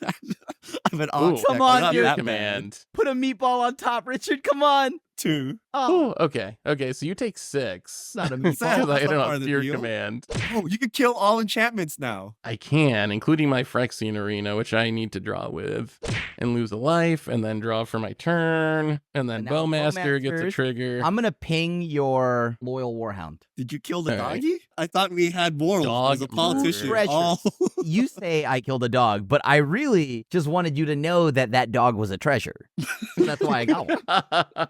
I'm an ox. Ooh, deck. come on, I'm not Your that bad. command. Put a meatball on top, Richard. Come on. 2. Oh, Oh, okay, so you take 6. not a Seth, meatball. Because I that's don't not part know of the your deal. command. Oh, you can kill all enchantments now. I can, including my Phyrexian Arena, which I need to draw with, and lose a life, and then draw for my turn, and then And now Bowmaster gets a Bowmaster's- trigger. I'm gonna ping your Loyal Warhound. Did you kill the All right. doggy? I thought we had morals Dog as a politician. murder. Oh. You say I killed a dog, but I really just wanted you to know that that dog was a treasure. So that's why I got one.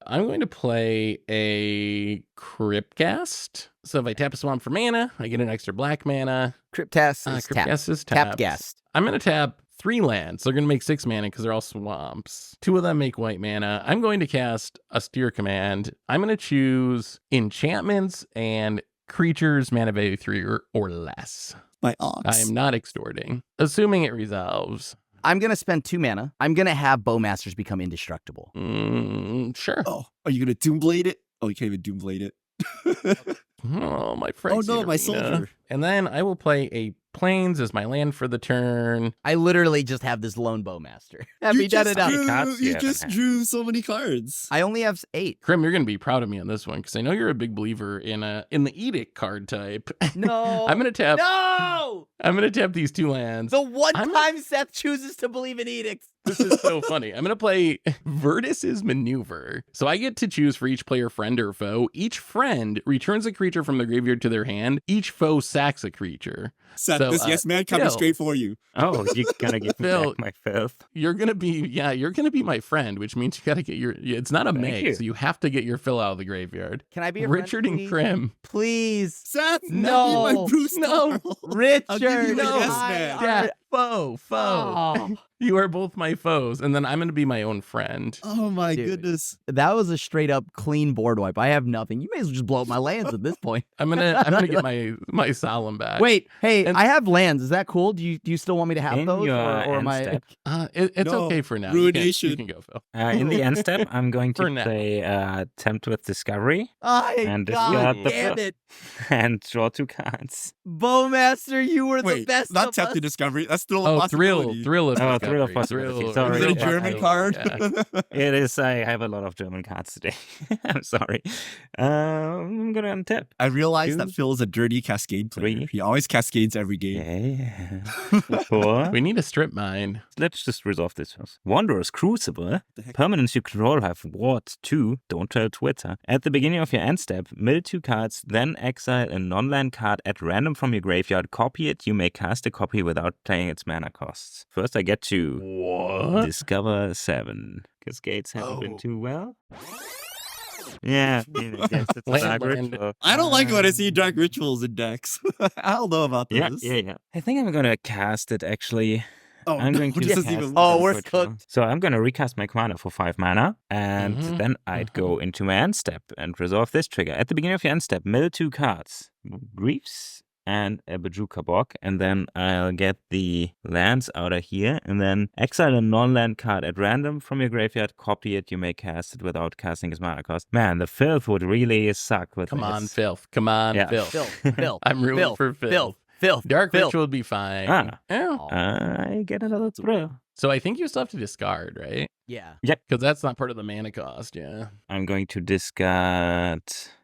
I'm going to play a Cryptcast. So if I tap a swamp for mana, I get an extra black mana. Cryptast is tapped. Cryptcast is Tapped tapped. guest. I'm going to tap 3 lands. They're going to make 6 mana because they're all swamps. 2 of them make white mana. I'm going to cast a Steer Command. I'm going to choose enchantments and creatures mana value 3 or less. My ox. I am not extorting, assuming it resolves. I'm gonna spend 2 mana. I'm gonna have Bowmasters become indestructible. Sure. Oh, are you gonna Doomblade it? Oh, you can't even Doomblade it. Oh, my Oh friends. no, my soldier. And then I will play a planes as my land for the turn. I literally just have this lone bowmaster. Have You me done just it up. drew- cards you you haven't just had. drew so many cards. I only have 8. Krim, you're gonna be proud of me on this one because I know you're a big believer in the edict card type. No. I'm gonna tap. No! I'm gonna tap these 2 lands. The one I'm- time Seth chooses to believe in edicts. This is so funny. I'm going to play Vertus's Maneuver. So I get to choose for each player, friend or foe. Each friend returns a creature from the graveyard to their hand. Each foe sacks a creature. Seth, So, this yes man coming Phil. straight for you. Oh, you're gonna give me Phil. back my filth. You're going to be my friend, which means you got to get it's not a Thank make, you. so you have to get your fill out of the graveyard. Can I be a Richard friend, and please? Krim. Please. Seth, No. let me my Bruce No. Darl. Richard. I'll give you a No. yes I man. are- Yeah, foe. Oh. You are both my foes, and then I'm going to be my own friend. Oh my Dude. goodness. That was a straight up clean board wipe. I have nothing. You may as well just blow up my lands at this point. I'm gonna get my solemn back. Wait, hey, And- I have lands. Is that cool? Do you still want me to have In those, your or am I? end step, It's No. okay for now. Ruination. You can go, Phil. in the end step, I'm going For to now. play Tempt with Discovery God And discard the damn first. it, and draw 2 cards. Bowmaster, you were the Wait, best. not of Tempt to us. Discovery. That's still a Oh, thrill possibility. of Thrill of discovery. possibility. Thrill- Sorry. Is it a Yeah, German I- card? Yeah. It is. I have a lot of German cards today. I'm sorry. I'm gonna untap. I realized that 2, Phil is a dirty Cascade player. 3. He always cascades every game. Yeah. 4. We need a strip mine. Let's just resolve this first. Wanderer's Crucible. The heck? Permanents you control have Ward 2. Don't tell Twitter. At the beginning of your end step, mill 2 cards, then exile a non-land card at random from your graveyard. Copy it. You may cast a copy without playing its mana costs. First, I get to What? discover 7. Cascades haven't been Oh. too well. Yeah, yes, it's a Land, dark land. ritual. I don't like when I see Dark Rituals in decks. I don't know about Yeah, this. yeah. I think I'm gonna cast it actually. Oh, I'm going to this is cast even Oh, worse. we're Dark cooked. Ritual. So I'm gonna recast my commander for 5 mana, and Mhm, then I'd go into my end step and resolve this trigger. At the beginning of your end step, mill 2 cards, Reefs and a Bajuka Bog, and then I'll get the lands out of here, and then exile a non-land card at random from your graveyard. Copy it. You may cast it without casting its mana cost. Man, the filth would really suck with Come on, this. filth. Come on, Yeah. filth. Phil, I'm rooting for filth. Phil. Dark Phil. ritual would be fine. Ah. Yeah. Oh, I get another thrill. So I think you still have to discard, right? yeah. Because that's not part of the mana cost. Yeah. I'm going to discard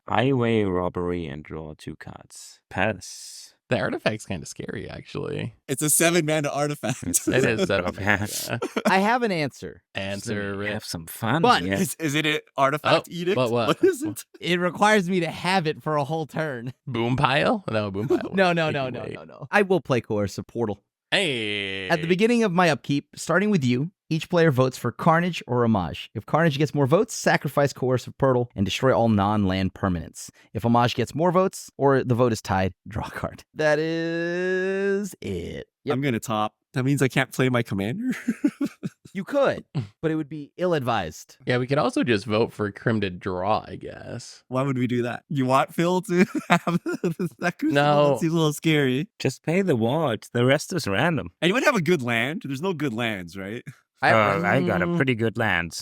Highway Robbery and draw 2 cards. Pass. The artifact's kind of scary, actually. It's a 7-mana artifact. It's- It is that. Pass. Yeah. I have an answer. Answer So we it. have some fun. But- here. Is it an artifact Oh, edict? but what? What is it? It requires me to have it for a whole turn. Boom pile? No, boom pile. No. Wait. I will play Coercive Portal. Hey. At the beginning of my upkeep, starting with you, each player votes for Carnage or Homage. If Carnage gets more votes, sacrifice Coercive Portal and destroy all non-land permanents. If Homage gets more votes or the vote is tied, draw a card. That is it. Yep. I'm going to top. That means I can't play my commander? You could, but it would be ill-advised. Yeah, we could also just vote for Krim to draw, I guess. Why would we do that? You want Phil to have that crucible? No. That seems a little scary. Just pay the ward. The rest is random. Anyone have a good land? There's no good lands, right? I got a Mm. pretty good land.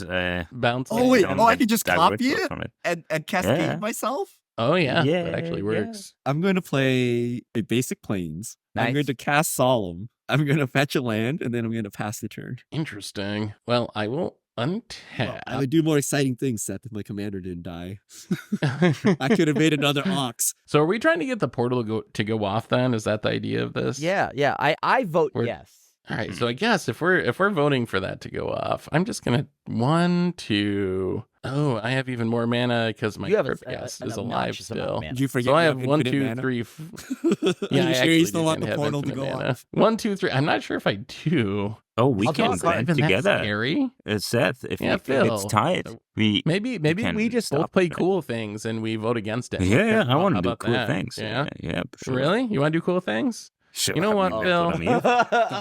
Bounce. Oh, wait. don't Oh, I get could just dark copy rituals it? from it. And cascade Yeah. myself? Oh, yeah. Yeah, That actually yeah. works. I'm going to play a basic plains. I'm going Nice. to cast Solemn. I'm going to fetch a land, and then I'm going to pass the turn. Interesting. Well, I will untap. I would do more exciting things, Seth, if my commander didn't die. I could have made another ox. So are we trying to get the portal to go off then? Is that the idea of this? Yeah. I vote We're- yes. All right. So I guess if we're voting for that to go off, I'm just gonna 1, 2. Oh, I have even more mana because my You have Cryptcast an is alive obnoxious amount of still. mana. Did you forget So I you have 1, infinite 2, mana? 3. Are Yeah, you I sure actually you still do want the have portal to infinite go mana. off? 1, 2, 3. I'm not sure if I do. Oh, we I'll draw can a card. blend Even that together. scary. Seth, if Yeah, if Phil. it's tied, we Maybe can we just stop both play it. cool things and we vote against it. Yeah, I How want to do about cool that? things. Yeah. Yeah, sure. Really? You want to do cool things? Sure. You know what, I mean, Phil? that's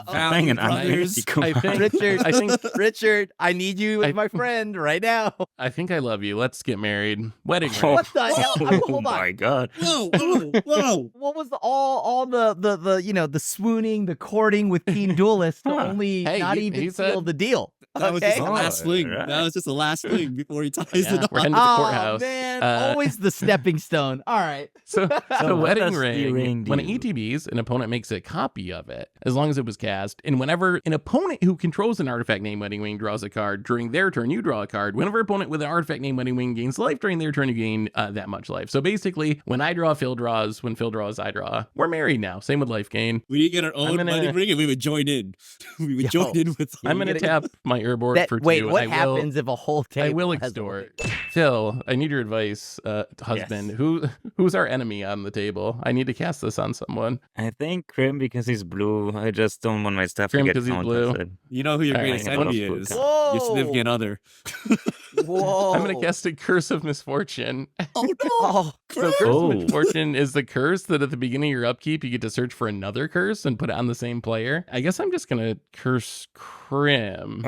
what I mean. Bang an Brothers. unhealthy I think command. I think Richard, I need you as I- my friend right now. I think I love you. Let's get married. Wedding ring. What the hell? Oh Hold on. my god. Whoa, whoa, whoa. What was all the swooning, the courting with Keen Duelist to Huh. only Hey, not he even said- seal the deal? That was just Okay. the last Oh, fling. right. That was just the last fling before he ties Yeah, it we're up. heading to the Oh courthouse. man, always the stepping stone. All right. So the So what wedding does the ring, ring when it do? ETBs, an opponent makes a copy of it, as long as it was cast. And whenever an opponent who controls an artifact named Wedding Wing draws a card, during their turn, you draw a card. Whenever an opponent with an artifact named Wedding Wing gains life, during their turn, you gain that much life. So basically, when I draw, Phil draws. When Phil draws, I draw. We're married now. Same with life gain. We need to get our own gonna- wedding ring and we would join in. We would Yo. join in with I'm going to gonna- tap my Urborg That, for 2. wait, and what I will- happens if a whole table I will has a extort. Phil, I need your advice, husband. Who's our enemy on the table? I need to cast this on someone. I think Crim because he's blue. I just don't want my stuff Crim to get 'cause he's blue. counterfeit. You know who your All right, greatest I got enemy a is? Whoa. Your significant other. Whoa. I'm going to cast a Curse of Misfortune. Oh no! Oh, So Curse Oh. of Misfortune is the curse that at the beginning of your upkeep, you get to search for another curse and put it on the same player. I guess I'm just going to curse Crim.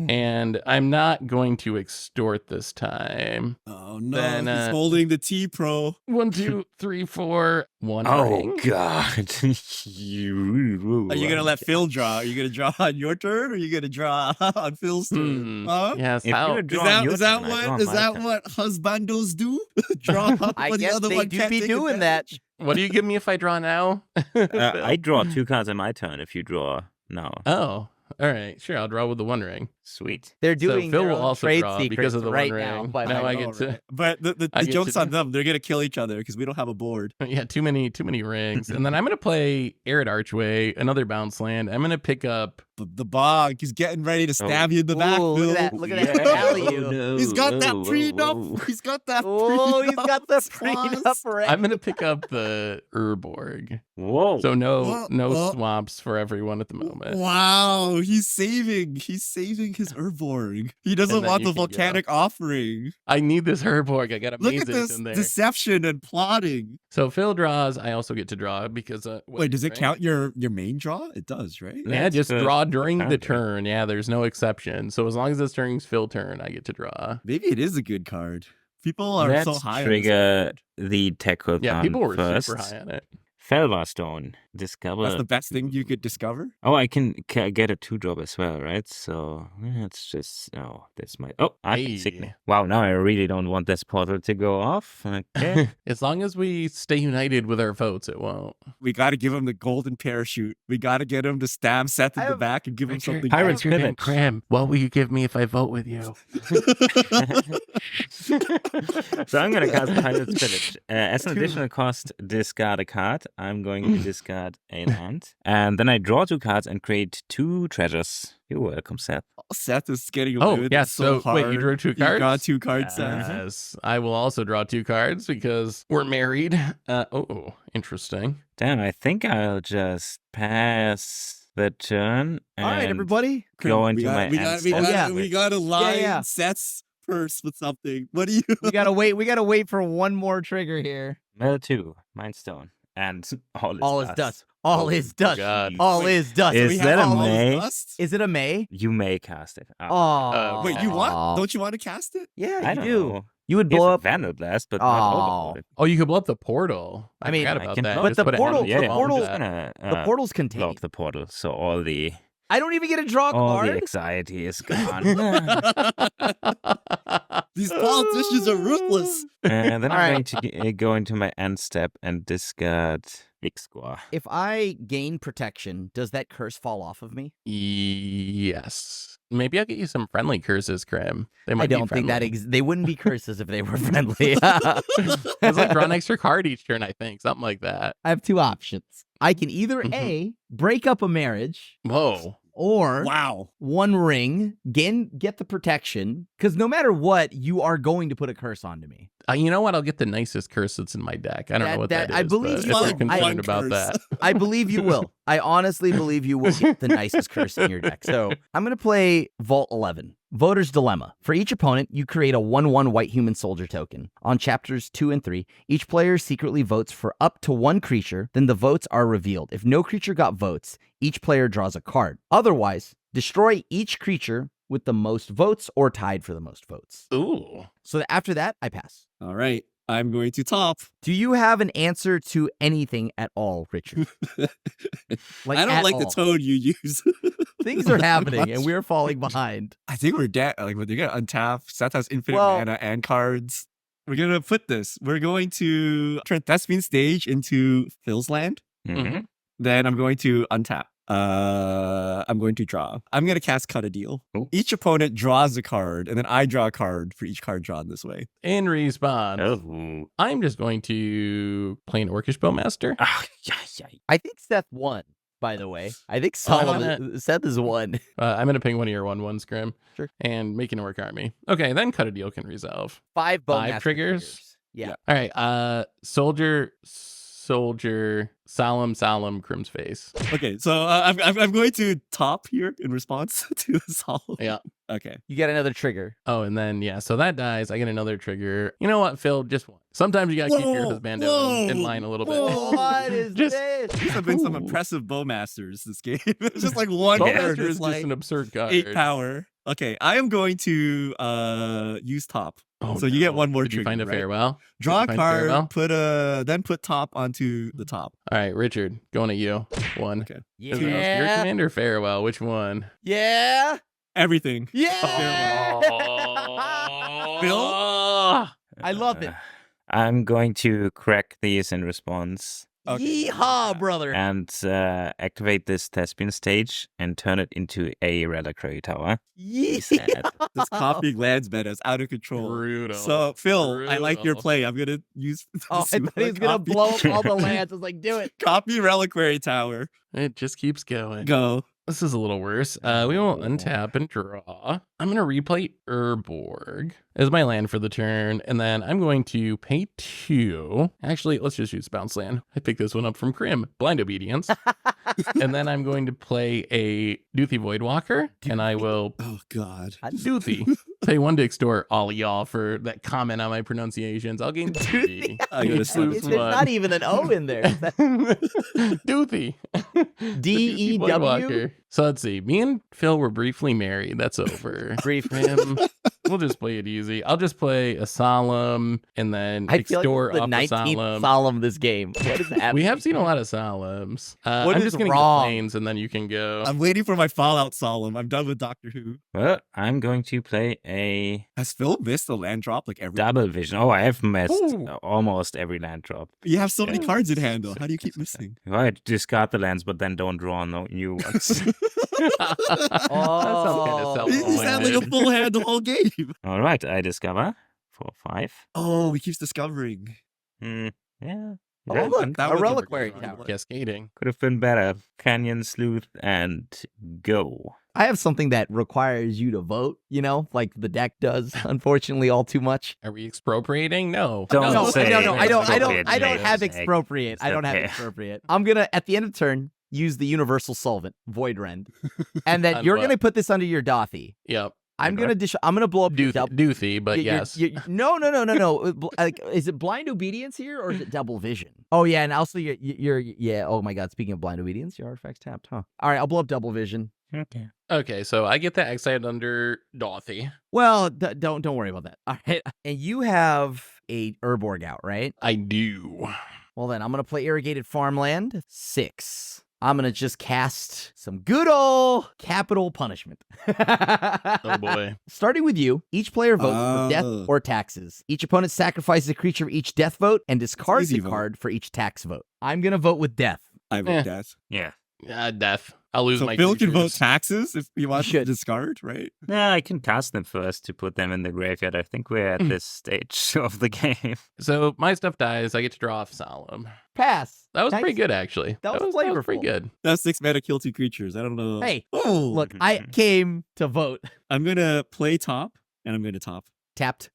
And I'm not going to extort this time. Oh no! Then, He's holding the T Pro. 1, 2, 3, 4. 1 Oh ring. God! Are you gonna let Phil draw? Are you gonna draw on your turn, or are you gonna draw on Phil's turn? Huh? Yes. If How? you're Is drawing that your is that turn, I draw what is my that turn. what husbandos do? Draw up I when the guess other they one do can't be take doing that. advantage? What do you give me if I draw now? I draw 2 cards on my turn if you draw now. Oh, all right. Sure, I'll draw with the 1 ring. Sweet. They're doing so Phil their will own also trade draw secrets because of the right 1 now. ring. But Now I know, get to. right? But the I get joke's to on do- them. They're gonna kill each other because we don't have a board. Yeah, too many rings. And then I'm gonna play Arid Archway, another bounce land. I'm gonna pick up. The bog. He's getting ready to stab you in the back. Ooh, Phil. look at that! Look at that value. He's got that prenup. He's got that. Oh, he's got the clause. prenup ring. I'm gonna pick up the Urborg. Whoa. So no Whoa. swamps for everyone at the moment. Wow, he's saving his Urborg. He doesn't And then want you the can go. volcanic offering. I need this Urborg. I got Look at amazing this in there. deception and plotting. So Phil draws. I also get to draw because. Wait, does it right? count your main draw? It does, right? Yeah, That's just good. draw during the Okay. turn. Yeah, there's no exception. So as long as it's during Phil turn, I get to draw. Maybe it is a good card. People are Let's so high trigger on this the tech Yeah, people were first. super high on it. Felvar Stone. card. Discover. That's the best thing you could discover. Oh, I can get a 2-drop as well, right? So let's just. Oh, that's my. Oh, I Hey. can signal. Wow, now I really don't want this portal to go off. Okay. As long as we stay united with our votes, it won't. We got to give him the golden parachute. We got to get him to stab Seth in I the have- back and give him something. Pirates Richard Pivot. and Cram, what will you give me if I vote with you? So I'm going to cast Pirate's Village. As an additional cost, discard a card. I'm going to discard a land. And then I draw 2 cards and create 2 treasures. You're welcome, Seth. Seth is getting away Oh, with yeah. it so So wait, hard. you drew 2 You cards? got 2 cards, Seth. Yes. I will also draw 2 cards because we're married. Interesting. Damn, I think I'll just pass the turn. And All right, everybody. Go into my we end got, Oh, yeah. we got to line yeah. Seth's purse with something. What do you? We gotta wait. We gotta wait for one more trigger here. Mill 2, Mind Stone. And all is dust. All is dust. God. All Wait, is dust. Is We that have a all his May? dust? Is it a May? You may cast it. Oh, Wait, you want? Don't you want to cast it? Yeah, I you don't do. know. You would If blow it up. Vandal Blast, but Oh. not overloaded. Oh, you could blow up the portal. I mean, forgot I about can that. block But Just the put a portal- hand Yeah, on the yeah, portal- I'm just gonna, The portal's block contained. the portal, so all the I don't even get to draw a all the card. anxiety is gone. These politicians are ruthless. And then All I'm right. going to go into my end step and discard Big Score. If I gain protection, does that curse fall off of me? Yes. Maybe I'll get you some friendly curses, Crim. They might I don't be think that friendly. they wouldn't be curses if they were friendly. It's like draw an extra card each turn, I think. Something like that. I have 2 options. I can either A, break up a marriage, Whoa. or Wow. 1 ring, get the protection, because no matter what, you are going to put a curse onto me. You know what? I'll get the nicest curse that's in my deck. I don't know what that is. I believe but you if will. you're concerned about One curse. that. I believe you will. I honestly believe you will get the nicest curse in your deck. So I'm going to play Vault 11. Voter's Dilemma. For each opponent, you create a 1/1 white human soldier token. On chapters 2 and 3, each player secretly votes for up to 1 creature, then the votes are revealed. If no creature got votes, each player draws a card. Otherwise, destroy each creature with the most votes or tied for the most votes. Ooh. So after that, I pass. All right. I'm going to top. Do you have an answer to anything at all, Richard? I don't at like the all. tone you use. Things are happening, and we're falling behind. I think we're dead. Like, when you're gonna untap, Seth has infinite Well- mana and cards. We're gonna put this. We're going to turn Thespian Stage into Phil's land. Mhm. Then I'm going to untap. I'm going to draw. I'm going to cast Cut a Deal. Cool. Each opponent draws a card, and then I draw a card for each card drawn this way. In response, Oh. I'm just going to play an Orcish Bowmaster. Ah, yeah. I think Seth won, by the way. I think Seth is one. I'm going to ping one of your 1/1 Scrim. Sure. And make an Orc army. Okay, then Cut a Deal can resolve. 5 Bowmaster triggers? Yeah. All right, Soldier, Solemn, Crim's Face. Okay, so I'm going to top here in response to this all. Yeah. Okay. You get another trigger. Oh, and then, yeah, so that dies. I get another trigger. You know what, Phil? Just one. Sometimes you got to keep your husbando in line a little bit. What is Just- this? These have been some Ooh. impressive Bowmasters this game. It's just like one Bowmaster card is is just like an absurd card. 8 power. Okay, I am going to use top. Oh, So you get one more Did you trigger, find a right? farewell? Draw a Did you find farewell? card, then put top onto the top. All right, Richard, going at you. 1. Okay. Is it your command or farewell? Which one? Yeah. Everything. Yeah. Phil? I love it. I'm going to crack these in response Okay. Yeehaw, brother. and activate this Thespian Stage and turn it into a Reliquary Tower. Yeah. This copying lands meta is out of control. Brutal. So, Phil, I like your Brutal. play. I'm going to use Oh, I thought he was going to blow up all the lands. I was like, do it. Copy Reliquary Tower. It just keeps going. Go. This is a little worse. We will untap and draw. I'm going to replay Urborg as my land for the turn, and then I'm going to pay 2. Actually, let's just use bounce land. I picked this one up from Crim. Blind Obedience. And then I'm going to play a Doothy Voidwalker, and I will Oh, God. Doothy. Pay 1 to extort all y'all for that comment on my pronunciations. I'll gain 3. I gotta Lose stop. There's one. not even an O in there. Doothy. D-E-W? Voidwalker. So let's see. Me and Phil were briefly married. That's over. Brief. Him. We'll just play it easy. I'll just play a solemn and then I feel extort like off it's the a 19th solemn. solemn this game. What is happening? We have seen a lot of solemns. What I'm is just gonna wrong? get planes and then you can go. I'm waiting for my Fallout Solemn. I'm done with Doctor Who. Well, I'm going to play a Has Phil missed a land drop like every? double vision. Oh, I have missed Ooh. almost every land drop. You have so many Yeah. cards in hand, though. How do you keep missing? Well, I discard the lands, but then don't draw no new ones. That sounds kind of Oh. He's had like a full hand the whole game. All right, I discover 4/5. Oh, he keeps discovering. Yeah. Oh, Yeah, look, that a was a reliquary good tower. one. Cascading. could have been better. Canyon Sleuth and go. I have something that requires you to vote, like the deck does, unfortunately, all too much. Are we expropriating? No. Don't No, say no, I don't expropriate, have Jake. expropriate. I don't have Okay. expropriate. I'm gonna, at the end of turn, use the universal solvent, Void Rend. And then On you're what? gonna put this under your Dothy. Yep. I'm gonna blow up your Doothy, but yes. No. Like, is it blind obedience here or is it double vision? Oh yeah, and also you're oh my god. Speaking of blind obedience, your artifact's tapped, huh? All right, I'll blow up double vision. Okay. Okay, so I get that exiled under Dothy. Well, don't worry about that. All right, and you have a Urborg out, right? I do. Well then, I'm gonna play irrigated farmland 6. I'm gonna just cast some good old capital punishment. Oh boy. Starting with you, each player votes for death Oh. or taxes. Each opponent sacrifices a creature for each death vote and discards easy a vote. card for each tax vote. I'm gonna vote with death. I vote Eh. death. Yeah. Death. I'll lose So my Phil can vote creatures. taxes if he wants to should. discard, right? Yeah, I can cast them first to put them in the graveyard. I think we're at this stage of the game. So my stuff dies. I get to draw off Solemn. Pass. That was Nice. pretty good, actually. That was pretty flavorful. good. That's 6 mana, kill 2 creatures. I don't know. Hey, Oh, look, I came to vote. I'm gonna play top, and I'm gonna top. Tapped.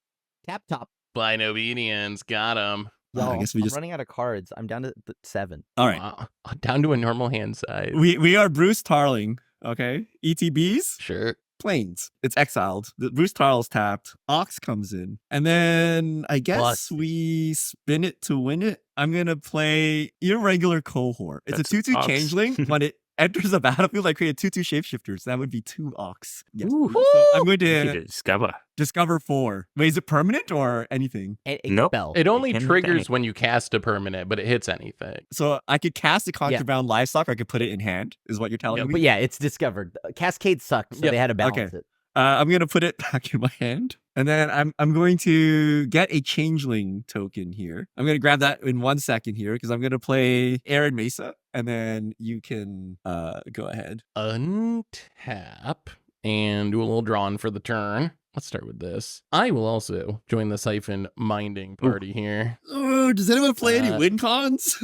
Tap top. Blind obedience. Got him. Oh, I guess we I'm just. running out of cards. I'm down to 7. All right, Wow. Down to a normal hand size. we are Bruce Tarling. Okay, ETBs. Sure. Planes. It's exiled. The Bruce Tarl's tapped. Ox comes in. And then I guess Bust. we spin it to win it. I'm going to play Irregular Cohort. It's That's a 2/2 Ox. changeling. When it enters the battlefield, I create 2/2 shapeshifters. That would be 2 Ox. Yes. Ooh. So I'm going You to could discover. discover 4. Wait, is it permanent or anything? Nope. Spell. It only can hit triggers anything. when you cast a permanent, but it hits anything. So I could cast a contrabound livestock, or I could put it in hand, is what you're telling Yep. me? But yeah, it's discovered. Cascade sucked, so Yep. they had to balance Okay. it. I'm going to put it back in my hand. And then I'm going to get a changeling token here. I'm going to grab that in 1 second here because I'm going to play Arid Mesa. And then you can go ahead. Untap and do a little drawing for the turn. Let's start with this. I will also join the Siphon minding party here. Oh, does anyone play any Uh, win cons?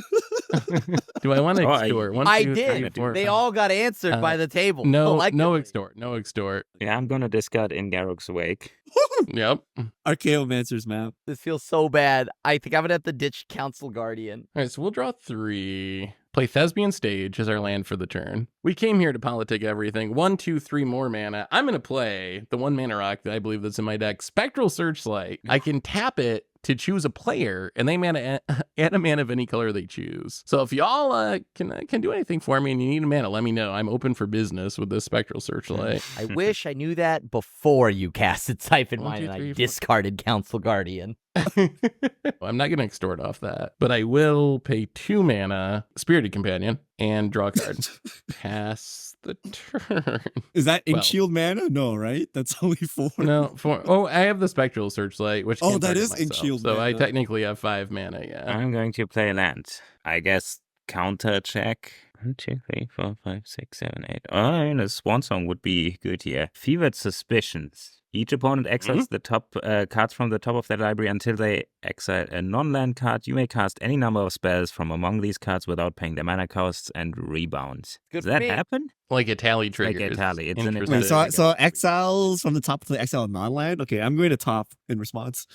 Do I want to Oh, extort? One, I two, did. three, four, They five. all got answered by the table. No collectively. extort. No extort. Yeah, I'm gonna discard in Garruk's Wake. Yep. Archaeomancer's map. This feels so bad. I think I'm gonna have to ditch Council Guardian. All right, so we'll draw 3. Play Thespian Stage as our land for the turn. We came here to politic everything. 1, 2, 3 more mana. I'm going to play the 1 mana rock that I believe that's in my deck, Spectral Searchlight. I can tap it to choose a player, and they add a mana of any color they choose. So if y'all can do anything for me and you need a mana, let me know. I'm open for business with this Spectral Searchlight. I wish I knew that before you casted Siphon 1, Mine 2, and 3, I 4. discarded Council Guardian. I'm not going to extort off that, but I will pay 2 mana, Spirited Companion, and draw a card. Pass the turn. Is that in Well- shield mana? No, right? That's only 4. No, 4. Oh, I have the Spectral Searchlight, which Oh, can't that target is in myself, shield so I mana. technically have 5 mana, yeah. I'm going to play land. I guess counter check. 1, 2, 3, 4, 5, 6, 7, 8. Oh, and a Swan Song would be good here. Fevered Suspicions. Each opponent exiles the top cards from the top of their library until they exile a non-land card. You may cast any number of spells from among these cards without paying their mana costs and rebound. Good Does for that me. happen? Like a tally Like trigger. a tally. It's an Interesting. Wait, so exiles from the top of the exile non-land? Okay, I'm going to top in response.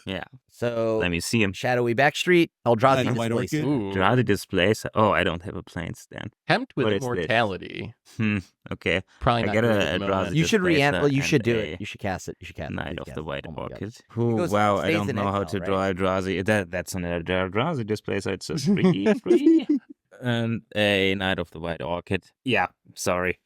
Yeah. So Let me see him. Shadowy Backstreet, Eldrazi And White Displacer. Orchid. Ooh. Draw the displays. Oh, I don't have a planes then. Tempt with What is this? Immortality. Okay. Probably I not get great a at the draw moment. the You should Displacer well, you should do and it. You should cast it. You should cast it. Knight Please of cast the it. White Oh my God. Orchid. goes- Wow, I stays don't in know how exile, to draw right? a Eldrazi. That's an Eldrazi display, so it's a 3/3. And a Knight of the White Orchid. Yeah, sorry.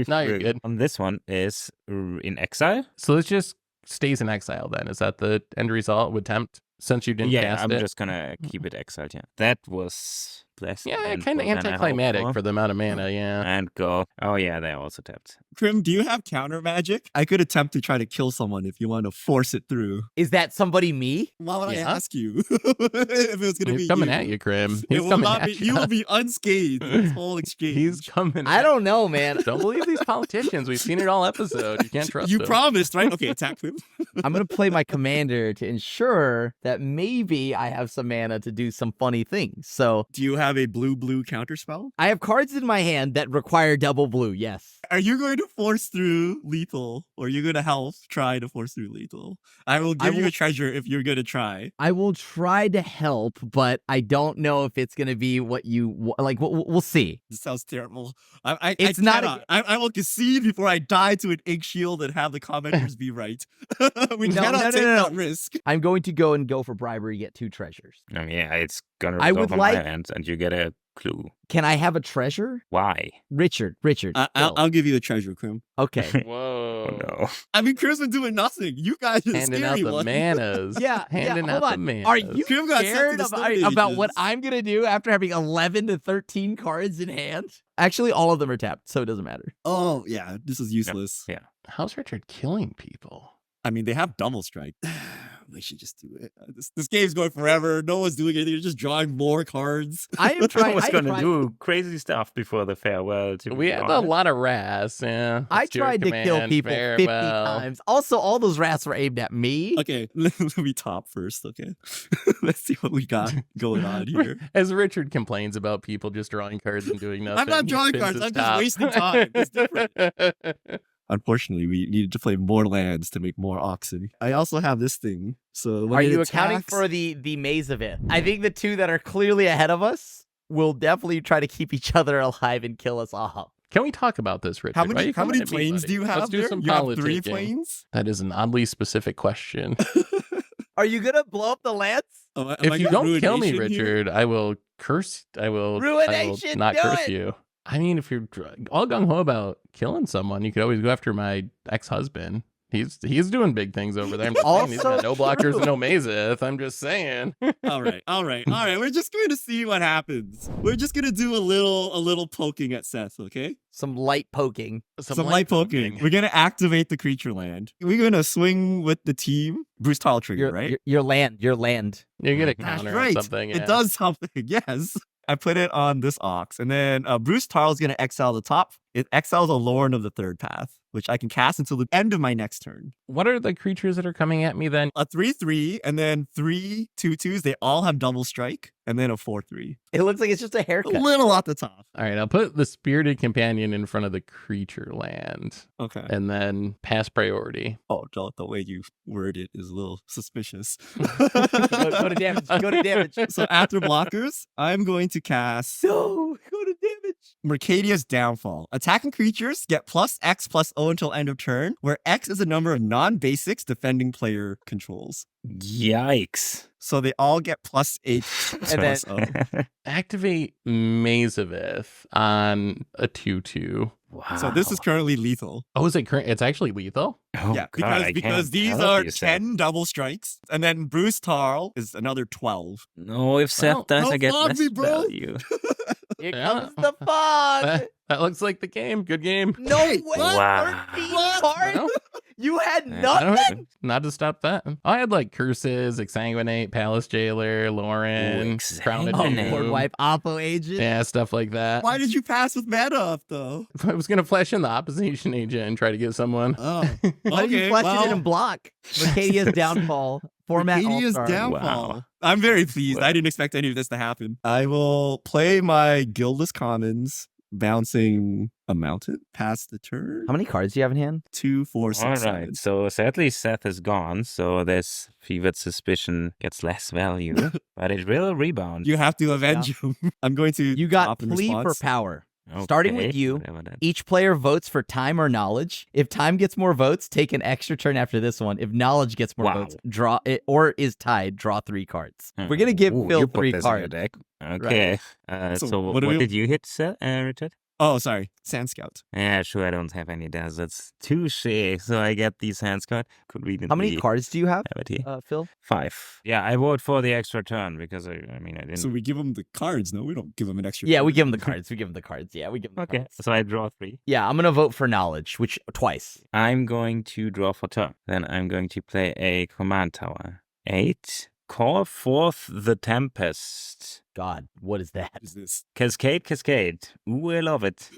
No, you're good. On this one is in exile. So this just stays in exile then. Is that the end result with Tempt? Since you didn't Yeah, cast I'm it? just gonna keep it exiled. Yeah, that was blessed. Yeah, and kind of more than I hoped anticlimactic for the amount of mana, yeah. And go. Oh yeah, they also tapped. Krim, do you have counter magic? I could attempt to try to kill someone if you want to force it through. Is that somebody me? Why would Yeah. I ask you if it was going to be He's coming at you, Krim. It He's will coming not at be, you. you will be unscathed in this whole exchange. He's coming I at don't know, man. Don't believe these politicians. We've seen it all episode. You can't trust You them. promised, right? Okay, attack him. I'm gonna play my commander to ensure that maybe I have some mana to do some funny things. So Do you have a blue counterspell? I have cards in my hand that require double blue. Yes. Are you going to force through lethal, or are you going to help try to force through lethal? I will give you will- a treasure if you're going to try. I will try to help, but I don't know if it's gonna be what you like. We'll see. This sounds terrible. It's I not a- cannot. I will concede before I die to an ink shield and have the commenters be right. We No, cannot no, take no. that risk. I'm going to go for bribery, get 2 treasures. Yeah, it's gonna I resolve would on like- my end, and you get a clue. Can I have a treasure? Why? Richard. I'll give you the treasure, Krim. Okay. Whoa. Oh no. I mean, Krim's been doing nothing. You guys are the Handing out scary the one. manas. Yeah, Handing hold out on. the manas. Are you Krim got sent to scared the Stone about what Ages. I'm gonna do after having 11 to 13 cards in hand? Actually, all of them are tapped, so it doesn't matter. Oh, yeah. This is useless. Yeah. How's Richard killing people? I mean, they have double strike. We should just do it. This game's going forever. No one's doing anything. You're just drawing more cards. I am I trying. was I gonna tried- do crazy stuff before the farewell. To We be had a honest. lot of RAS, yeah. I It's your tried to kill command, people 50 farewell. times. Also, all those rats were aimed at me. Okay, let me top first, okay? Let's see what we got going on here. As Richard complains about people just drawing cards and doing nothing. not he drawing spins cards, his I'm just top. wasting time. It's different. Unfortunately, we needed to play more lands to make more oxen. I also have this thing. So when Are it you accounting attacks- for the maze of it? I think the 2 that are clearly ahead of us will definitely try to keep each other alive and kill us all. Can we talk about this, Richard? How Why are many you coming at me, planes buddy? do you have Let's do there? some You have 3 politicking. planes? That is an oddly specific question. Are you gonna blow up the lance? Am I If you getting don't kill me, ruination here? Richard, I will curse. I will Ruination, not do curse it! you. I mean, if you're all gung ho about killing someone, you could always go after my ex-husband. He's doing big things over there. I'm just saying, he's got no blockers and no Mazeth. I'm just saying. All right. We're just going to see what happens. We're just going to do a little poking at Seth, okay? Some light poking. Some light poking. We're going to activate the creature land. We're going to swing with the team. Bruce Tile trigger, right? Your land. You're gonna That's counter on right. something. It does something, yes. I put it on this Ox. And then Bruce Tile is going to exile the top. It exiles a Lorn of the third path, which I can cast until the end of my next turn. What are the creatures that are coming at me then? A 3/3 and then 3 2/2s. They all have double strike. And then a 4/3. It looks like it's just a A haircut. little off the top. All right, I'll put the Spirited Companion in front of the creature land Okay. and then pass priority. Oh, the way you word it is a little suspicious. Go to damage. Go to damage. So after blockers, I'm going to cast No, go to damage. Mercadia's Downfall. Attacking creatures get +X+O until end of turn, where X is a number of non-basics defending player controls. Yikes. So they all get +8 And then- +O. Activate Mazavith on a 2/2. Wow. So this is currently lethal. Oh, is it current? It's actually lethal? Oh, Yeah, God, I because can't these help are you, Seth. 10 double strikes, and then Bruce Tarl is another 12. No, if Seth Well, does, I don't get flog less me, bro. value. Here Yeah. comes the fog. That looks like the game. Good game. No Hey, way. Wow. 13 What? cards? Well, You had I nothing? don't not to stop that. I had like Curses, Exsanguinate, Palace Jailer, Lauren, Ooh, Crown of Exsanguinate. Doom. Board wipe, Oppo agent. Yeah, stuff like that. Why did you pass with mana up, though? I was gonna flash in the opposition agent and try to get someone. Oh, Why did you flash it in and block? Mercadia's Downfall. Format Mercadia's All-Star. Downfall. Wow. I'm very pleased. Wow. I didn't expect any of this to happen. I will play my Guildless Commons, bouncing a mountain past the turn. How many cards do you have in hand? 2, 4, 6, All 7. right, so sadly Seth is gone, so this fevered suspicion gets less value, but it will rebound. You have to avenge him. I'm going to. You got top in plea for response. power. Starting with Okay, you, whatever that- each player votes for time or knowledge. If time gets more votes, take an extra turn after this one. If knowledge gets more Wow. votes, draw it, or is tied, draw 3 cards. Hmm. We're gonna give Ooh, Phil you put 3 this in your cards. deck. Okay. So So what what do we- did you hit, Richard? Oh, sorry. Sand Scout. Yeah, sure, I don't have any deserts. Touche. So I get these hands card. Could read How many cards do you have, have? Phil? 5. Yeah, I vote for the extra turn because I didn't. So we give him the cards. No, we don't give him an extra. Yeah, we turn. give him the cards. We give him the cards. Yeah, we give him the Okay, cards. so I draw 3. Yeah, I'm gonna vote for knowledge, which twice. I'm going to draw for turn. Then I'm going to play a command tower. 8. Call forth the Tempest. God, what is that? What is this? Cascade. Ooh, I love it.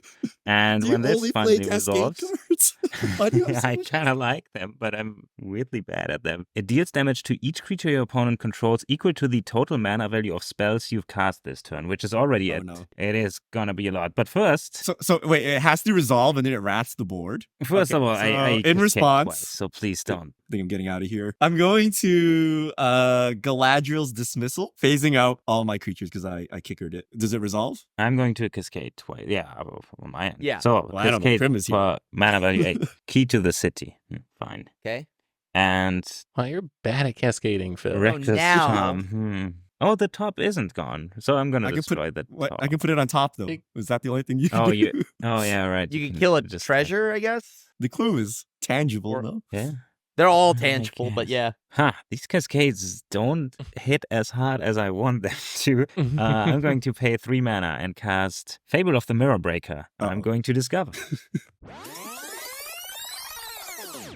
And Do when you this only play finally Cascade resolves, cards? Why do you have so I much- kind of like them, but I'm weirdly bad at them. It deals damage to each creature your opponent controls equal to the total mana value of spells you've cast this turn, which is already Oh, it. no. It is gonna be a lot. But first, So wait, it has to resolve and then it rats the board. first Okay, of all, so I in cascade response- twice, so please don't. I think I'm getting out of here. I'm going to Galadriel's Dismissal, phasing out all my creatures because I kickered it. Does it resolve? I'm going to cascade twice. Yeah, on my end. Yeah. So Well, I don't know. cascade Prim is here. for mana value 8. Key to the city. Fine. Okay. And Well, you're bad at cascading, Phil. Reckless now- Charm. Oh, the top isn't gone, so I'm gonna I can put- destroy the What? top. I can put it on top though. Big- Is that the only thing you can Oh, do? you- Oh yeah, right. You can kill a just treasure, I guess. The clue is tangible, Or- no? Yeah. They're all I tangible, but guess. yeah. Ha! These cascades don't hit as hard as I want them to. I'm going to pay 3 mana and cast Fable of the Mirror Breaker. I'm Uh-oh. going to discover.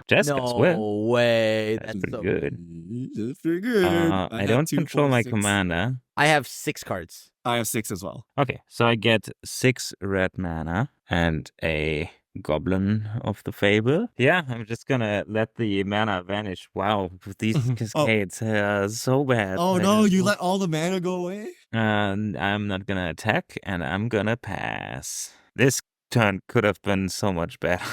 Jessica's No win. way. That's That's pretty so good. That's pretty good. I have don't 2, control 4, my 6. commander. I have 6 cards. I have 6 as well. Okay, so I get 6 red mana and a Goblin of the Fable. Yeah, I'm just gonna let the mana vanish. Wow, these cascades are so bad. Oh I no, just- you let all the mana go away? I'm not gonna attack, and I'm gonna pass. This turn could have been so much better.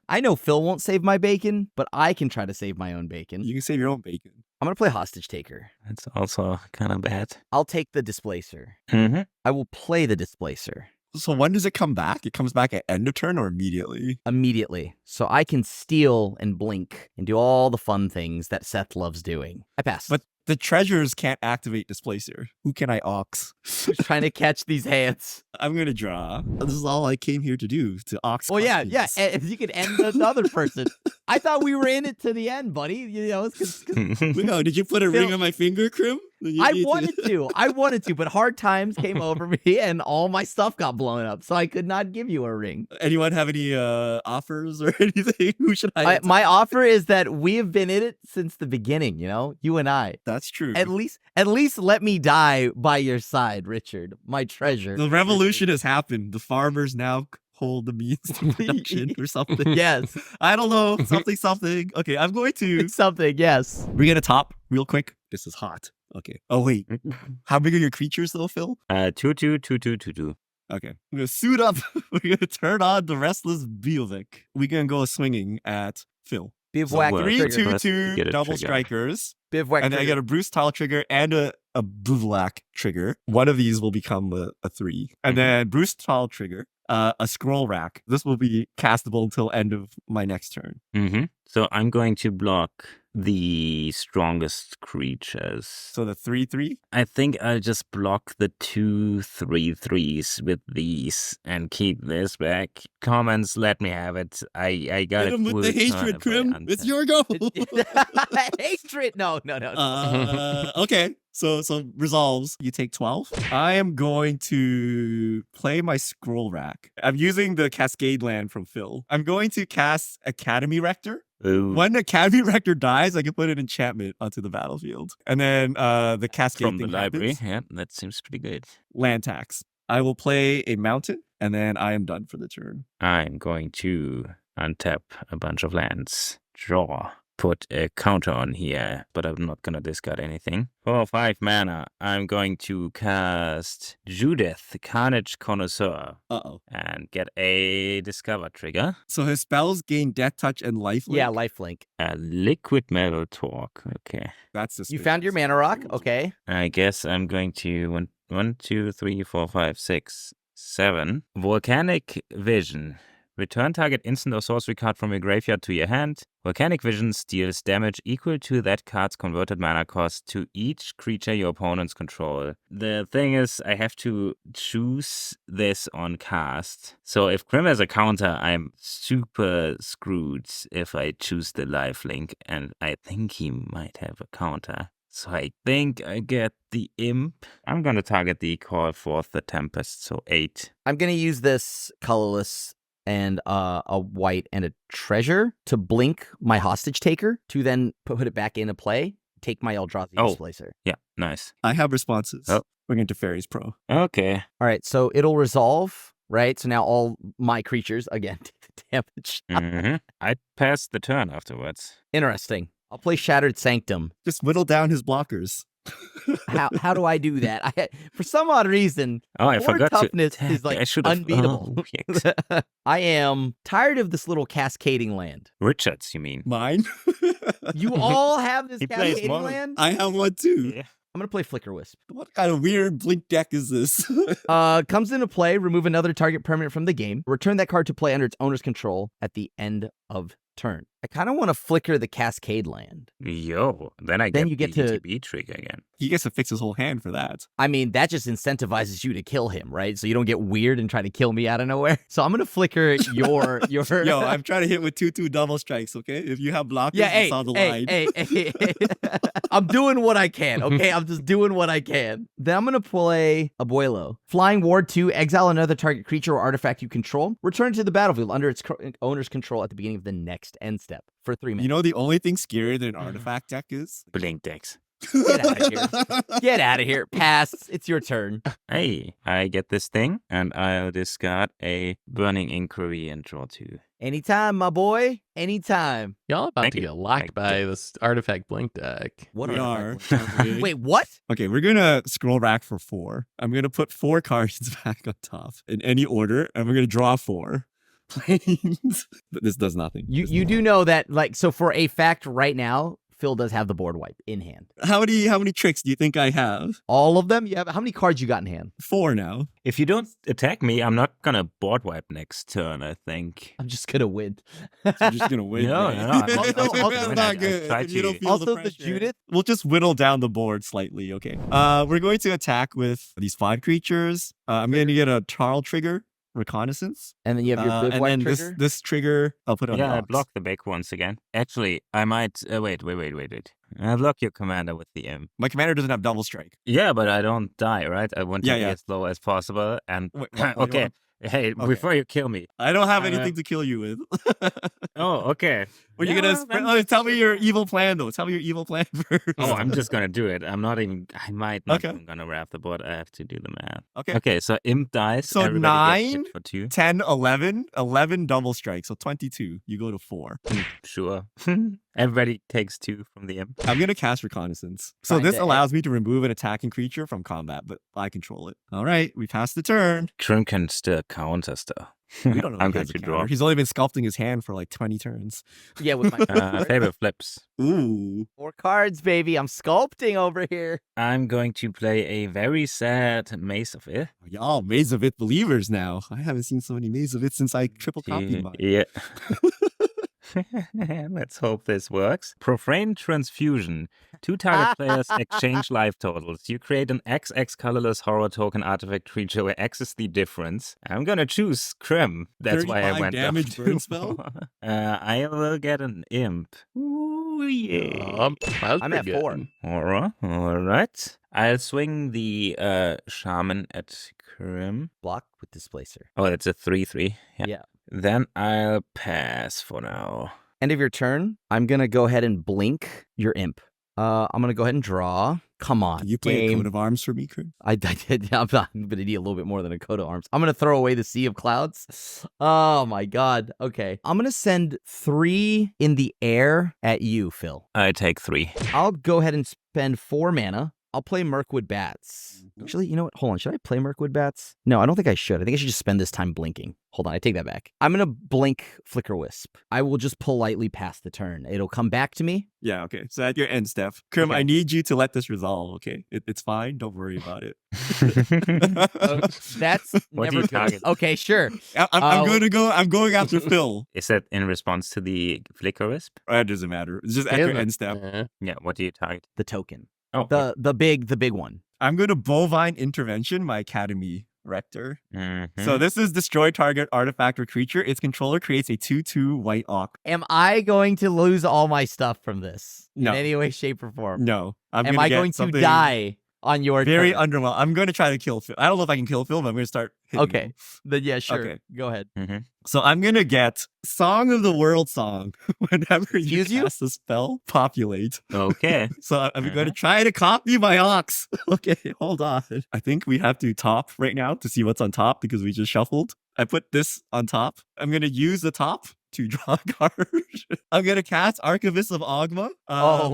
I know Phil won't save my bacon, but I can try to save my own bacon. You can save your own bacon. I'm gonna play Hostage Taker. That's also kind of bad. I'll take the Displacer. Mm-hmm. I will play the Displacer So when does it come back? It comes back at end of turn or immediately? immediately, so I can steal and blink and do all the fun things that Seth loves doing. I pass. But The treasures can't activate Displacer. Who can I ox? Who's trying to catch these hands? I'm gonna draw. This is all I came here to do, to ox. Well, yeah. questions. If you could end the other person. I thought we were in it to the end, buddy. You know, it's 'cause No, did you put a ring on my finger, Krim? I wanted to, but hard times came over me and all my stuff got blown up, so I could not give you a ring. Anyone have any offers or anything? Who should I? My offer is that we have been in it since the beginning. You know, you and I. That's true. At least let me die by your side, Richard, my treasure. The revolution has happened. The farmers now hold the means to production or something. Yes. I don't know. Something. Okay, I'm going to. Something, yes. We're gonna top real quick. This is hot. Okay. Oh wait. How big are your creatures though, Phil? 2/2/2/2/2/2. Okay. We're gonna suit up. We're gonna turn on the restless Beovic. We're gonna go swinging at Phil. Bivouac So, 3/2/2 get a double trigger. strikers. Bivouac And then I trigger. get a Bruce Tile trigger and a Bivouac trigger. One of these will become a 3. And then Bruce Tile trigger, a scroll rack. This will be castable until end of my next turn. So I'm going to block the strongest creatures. So the 3/3. I think I'll just block the 2/3/3s with these and keep this back. Comments, let me have it. I got Hit it. him with the hatred, Krim. It's your go. Hatred. No. Okay. So resolves. You take 12. I am going to play my scroll rack. I'm using the Cascade land from Phil. I'm going to cast Academy Rector. Ooh, When Academy Rector dies, I can put an enchantment onto the battlefield. And then the Cascade from the thing library. happens. Yeah, that seems pretty good. Land tax. I will play a mountain, and then I am done for the turn. I'm going to untap a bunch of lands. Draw. Put a counter on here, but I'm not gonna discard anything. For 5 mana, I'm going to cast Judith, Carnage Connoisseur, Uh-oh. and get a Discover trigger. So his spells gain Death Touch and Lifelink. Yeah, lifelink. A Liquid Metal Torque. Okay. That's the You found your mana rock. Okay. I guess I'm going to 1, 2, 3, 4, 5, 6, 7. Volcanic Vision. Return target instant or sorcery card from your graveyard to your hand. Volcanic Vision deals damage equal to that card's converted mana cost to each creature your opponents control. The thing is, I have to choose this on cast. So if Grim has a counter, I'm super screwed if I choose the lifelink, and I think he might have a counter. So I think I get the Imp. I'm gonna target the Call Forth the Tempest, so 8. I'm going to use this colorless and a white and a treasure to blink my hostage taker to then put it back into play, take my Eldrazi Displacer. Yeah, nice. I have responses. Oh. We're going to Fairies Pro. Okay. All right, so it'll resolve, right? So now all my creatures, again, take the damage. I passed the turn afterwards. Interesting. I'll play Shattered Sanctum. Just whittle down his blockers. How do I do that? For some odd reason, Oh, I 4 forgot toughness to. is like I should have. unbeatable. Oh, yikes. I am tired of this little cascading land. Richards, you mean? Mine? You all have this He plays cascading mono. land? I have one too. Yeah. I'm going to play Flicker Wisp. What kind of weird blink deck is this? Comes into play, remove another target permanent from the game. Return that card to play under its owner's control at the end of turn. I kind of want to flicker the Cascade land. Yo, then Then you get the to- ETB trigger again. He gets to fix his whole hand for that. I mean, that just incentivizes you to kill him, right? So you don't get weird and try to kill me out of nowhere. So I'm going to flicker your... Yo, I'm trying to hit with 2/2 double strikes, okay? If you have blockers, Yeah, it's on the line. hey. I'm doing what I can, okay? I'm just doing what I can. Then I'm going to play Abuelo. Flying Ward 2, exile another target creature or artifact you control. Return to the battlefield under its owner's control at the beginning of the next end step for 3 minutes. You know the only thing scarier than an artifact deck is? Blink decks. Get out of here. Get out of here. Pass. It's your turn. Hey, I get this thing, and I'll discard a Burning Inquiry and draw 2. Anytime, my boy. Anytime. Y'all about Thank to you. get locked Thank by you. this artifact blink deck. What We artifact are. was that? Wait, what? Okay, we're gonna scroll rack for 4. I'm gonna put 4 cards back on top in any order, and we're gonna draw 4. Planes. But this does nothing. You do know that, like, so for a fact right now, Phil does have the board wipe in hand. How many tricks do you think I have? All of them? You have how many cards you got in hand? 4 now. If you don't attack me, I'm not gonna board wipe next turn, I think. I'm just gonna win. You're just gonna win. No, right? no, I'm Also, gonna that's win. not I good. tried If you don't to- feel Also, the pressure. Judith. We'll just whittle down the board slightly, okay? We're going to attack with these 5 creatures. I'm going to get a Charl trigger, reconnaissance. And then you have your big and white then trigger. this trigger, I'll put it on Yeah, the I Ox. block the big ones again. Actually, I might... wait. I block your commander with the imp. My commander doesn't have double strike. Yeah, but I don't die, right? I want to be Yeah. as low as possible. And Wait, what do you okay, want? hey, Okay. before you kill me. I don't have Uh, anything to kill you with. Oh, okay. Are you Yeah, gonna well, then tell me your evil plan though? Tell me your evil plan first. Oh, I'm just gonna do it. I'm not even. I might not Okay. even gonna wrap the board. I have to do the math. Okay. Okay, so imp dies. So everybody gets 9, hit for 2. 10, 11 double strike. So 22. You go to 4. Sure. Everybody takes 2 from the imp. I'm gonna cast reconnaissance. So Trying this to- allows me to remove an attacking creature from combat, but I control it. All right, we passed the turn. Krim can still counter stuff. We don't know. I'm if he going has to a draw. counter. He's only been sculpting his hand for like 20 turns. Yeah, with my Favor flips. Ooh. 4 cards, baby. I'm sculpting over here. I'm going to play a very sad Maze of It. Y'all Maze of It believers now. I haven't seen so many Maze of It since I triple copied mine. Yeah. Let's hope this works. Profane Transfusion. 2 target players exchange life totals. You create an XX colorless horror token artifact creature where X is the difference. I'm gonna choose Krim. That's why I 35 went damage up to burn spell? 4. I will get an imp. Ooh, yeah. That was I'm pretty at 4. good. All right. I'll swing the shaman at Krim. Block with displacer. Oh, it's a 3/3. Yeah. Then I'll pass for now. End of your turn. I'm gonna go ahead and blink your imp. I'm gonna go ahead and draw. Come on, Can you play a game. coat of arms for me, Krim? I did. I'm gonna need a little bit more than a coat of arms. I'm gonna throw away the sea of clouds. Oh my god. Okay. I'm gonna send 3 in the air at you, Phil. I take 3. I'll go ahead and spend 4 mana. I'll play Mirkwood Bats. Actually, you know what? Hold on. Should I play Mirkwood Bats? No, I don't think I should. I think I should just spend this time blinking. Hold on. I take that back. I'm going to blink Flicker Wisp. I will just politely pass the turn. It'll come back to me. Yeah, okay. So at your end, Steph. Krim, Okay. I need you to let this resolve, okay? It's fine. Don't worry about it. That's What do never you good. target? Okay, sure. I'm going after Phil. Is that in response to the Flicker Wisp? It doesn't matter. It's just at your end, Steph. Yeah, what do you target? The token. Oh, The big one. I'm going to Bovine Intervention, my Academy Rector. mhm. So this is destroy target artifact or creature. Its controller creates a 2/2 white ox. Am I going to lose all my stuff from this? No. In any way, shape, or form? No. Am gonna I get going to something die on your Very turn? underwhelming. I'm going to try to kill Phil. I don't know if I can kill Phil, but I'm going to start hitting Okay. him. Then yeah, sure. Okay. Go ahead. Mhm. So I'm going to get Song of the World song whenever you Excuse you? cast a spell, populate. Okay. So I'm going to try to copy my ox. Okay, hold on. I think we have to top right now to see what's on top because we just shuffled. I put this on top. I'm going to use the top to draw a card. I'm going to cast Archivist of Ogma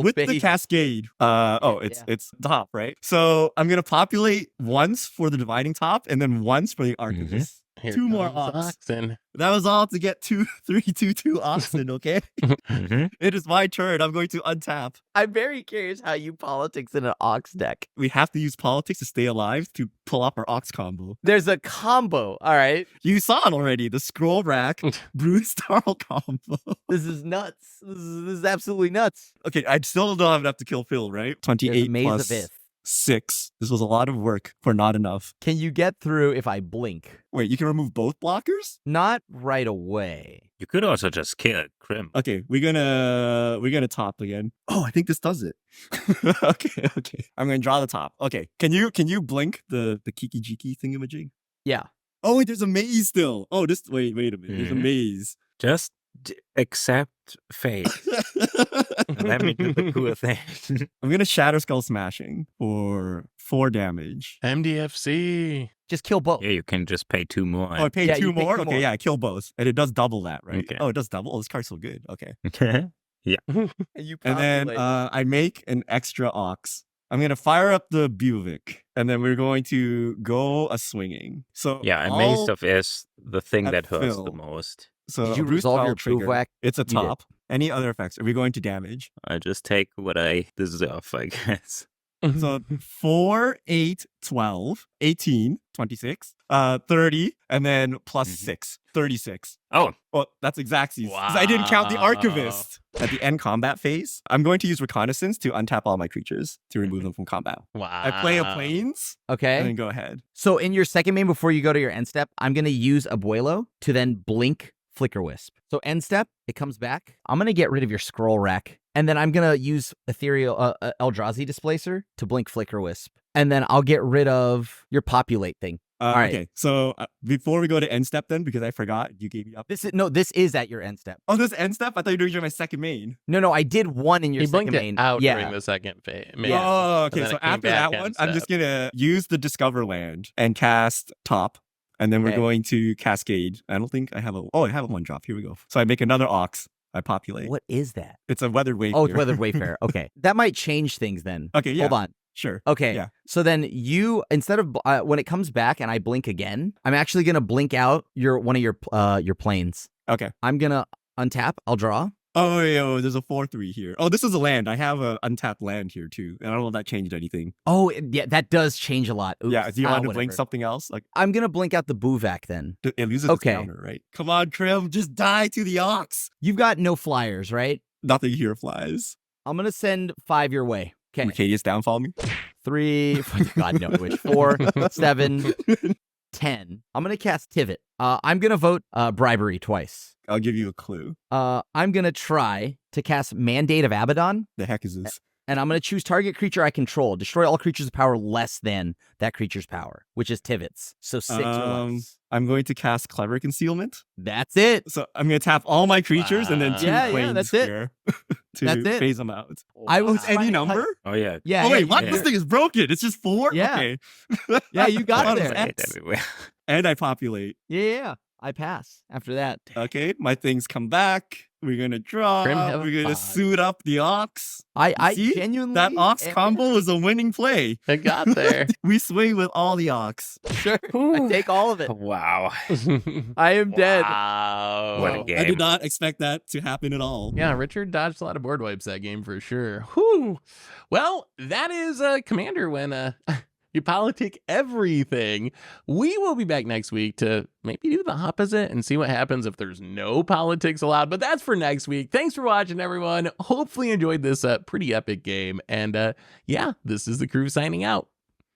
with the baby. Cascade. It's top, right? So I'm going to populate once for the Dividing Top and then once for the Archivist. Here 2 more comes ox. Oxen. That was all to get 2/3/2/2 oxen, okay? Mhm. It is my turn. I'm going to untap. I'm very curious how you politics in an ox deck. We have to use politics to stay alive to pull off our ox combo. There's a combo. All right. You saw it already. The scroll rack, Bruce Starl combo. This is nuts. This is absolutely nuts. Okay, I still don't have enough to kill Phil, right? There's 28 a maze plus of Ith. 6. This was a lot of work for not enough. Can you get through if I blink? Wait, you can remove both blockers? Not right away. You could also just kill Krim. Okay, we're gonna top again. Oh, I think this does it. okay. I'm gonna draw the top. Okay. Can you blink the Kiki Jiki thingamajig? Yeah. Oh wait, there's a maze still. Oh, wait a minute. There's a Mhm. maze. Just accept fate. Let me do the cool thing. I'm gonna Shatter Skull Smashing for 4 damage. MDFC. Just kill both. Yeah, you can just pay 2 more. Oh, I paid Yeah, 2 you pay more? 2 Okay, more. yeah, I kill both. And it does double that, right? Okay. Oh, it does double? Oh, this card's so good. Okay. And you And then populate. I make an extra ox. I'm gonna fire up the Buvik, and then we're going to go a swinging. So Yeah, all- Maze of is the thing at that hurts Phil. the most. So Did you a Bruce resolve Powell your trigger. Buvak? It's a You did. top. Any other effects? Are we going to damage? I just take what I deserve, I guess. So 4, 8, 12, 18, 26, 30, and then plus 6, 36. Oh, Well, that's exactsies. 'Cause I didn't count the Archivist. At the end combat phase, I'm going to use Reconnaissance to untap all my creatures to remove them from combat. Wow. I play a Plains, and Okay. then go ahead. So in your second main, before you go to your end step, I'm going to use Abuelo to then blink Flicker Wisp. So end step, it comes back. I'm going to get rid of your Scroll Rack. And then I'm going to use Ethereal Eldrazi Displacer to blink Flicker Wisp. And then I'll get rid of your Populate thing. All right. Okay, so before we go to end step then, because I forgot, you gave me up. This is at your end step. Oh, this end step? I thought you were doing my second main. No, I did one in your He second blinked main. it out yeah. during the second phase. Yeah. Oh, And okay. then So it came after back that end one, I'm just step. gonna use the Discover Land and cast Top. And then we're Okay. going to Cascade. I don't think I have a... Oh, I have a 1-drop. Here we go. So I make another Ox. I populate. What is that? It's a Weathered Wave. Oh, it's Weathered Wayfarer. Okay. That might change things then. Okay, yeah. Hold on. Sure. Okay. Yeah. So then you, instead of when it comes back and I blink again, I'm actually gonna blink out one of your planes. Okay. I'm gonna untap. I'll draw. Oh, yeah, there's a 4/3 here. Oh, this is a land. I have an untapped land here, too. And I don't know if that changed anything. Oh, yeah, that does change a lot. Oops. Yeah, do you want to blink whatever. something else? Like, I'm gonna blink out the Buvak then. it loses Okay. its counter, right? Come on, Krim. Just die to the Ox. You've got no flyers, right? Nothing here flies. I'm gonna send 5 your way. Okay. Mercadius downfall me. 3, God no, wish 4, 7, 10. I'm gonna cast Tivit. I'm gonna vote bribery twice. I'll give you a clue. I'm gonna try to cast Mandate of Abaddon, The heck is this? and I'm gonna choose target creature I control. Destroy all creatures of power less than that creature's power, which is Tivit's. So 6 or less. I'm going to cast Clever Concealment. That's it. So I'm going to tap all my creatures and then Wow. 2 Yeah, planes that's it. here to That's it. phase them out. I was It's any trying- number? oh yeah. Yeah. Oh, wait, yeah, what? yeah. This thing is broken. It's just 4? Yeah. Okay. Yeah, you got What it is there. that? It's everywhere. And I populate. Yeah. I pass after that. Okay, my things come back. We're going to draw. Grim have We're going to five. suit up the Ox. I See? genuinely That Ox combo was a winning play. It got there. We swing with all the Ox. Sure. I take all of it. Wow. I am dead. Wow. What a I game. did not expect that to happen at all. Yeah, Richard dodged a lot of board wipes that game for sure. Whew. Well, that is Commander when you politic everything. We will be back next week to maybe do the opposite and see what happens if there's no politics allowed. But that's for next week. Thanks for watching, everyone. Hopefully you enjoyed this pretty epic game. And yeah, this is the crew signing out.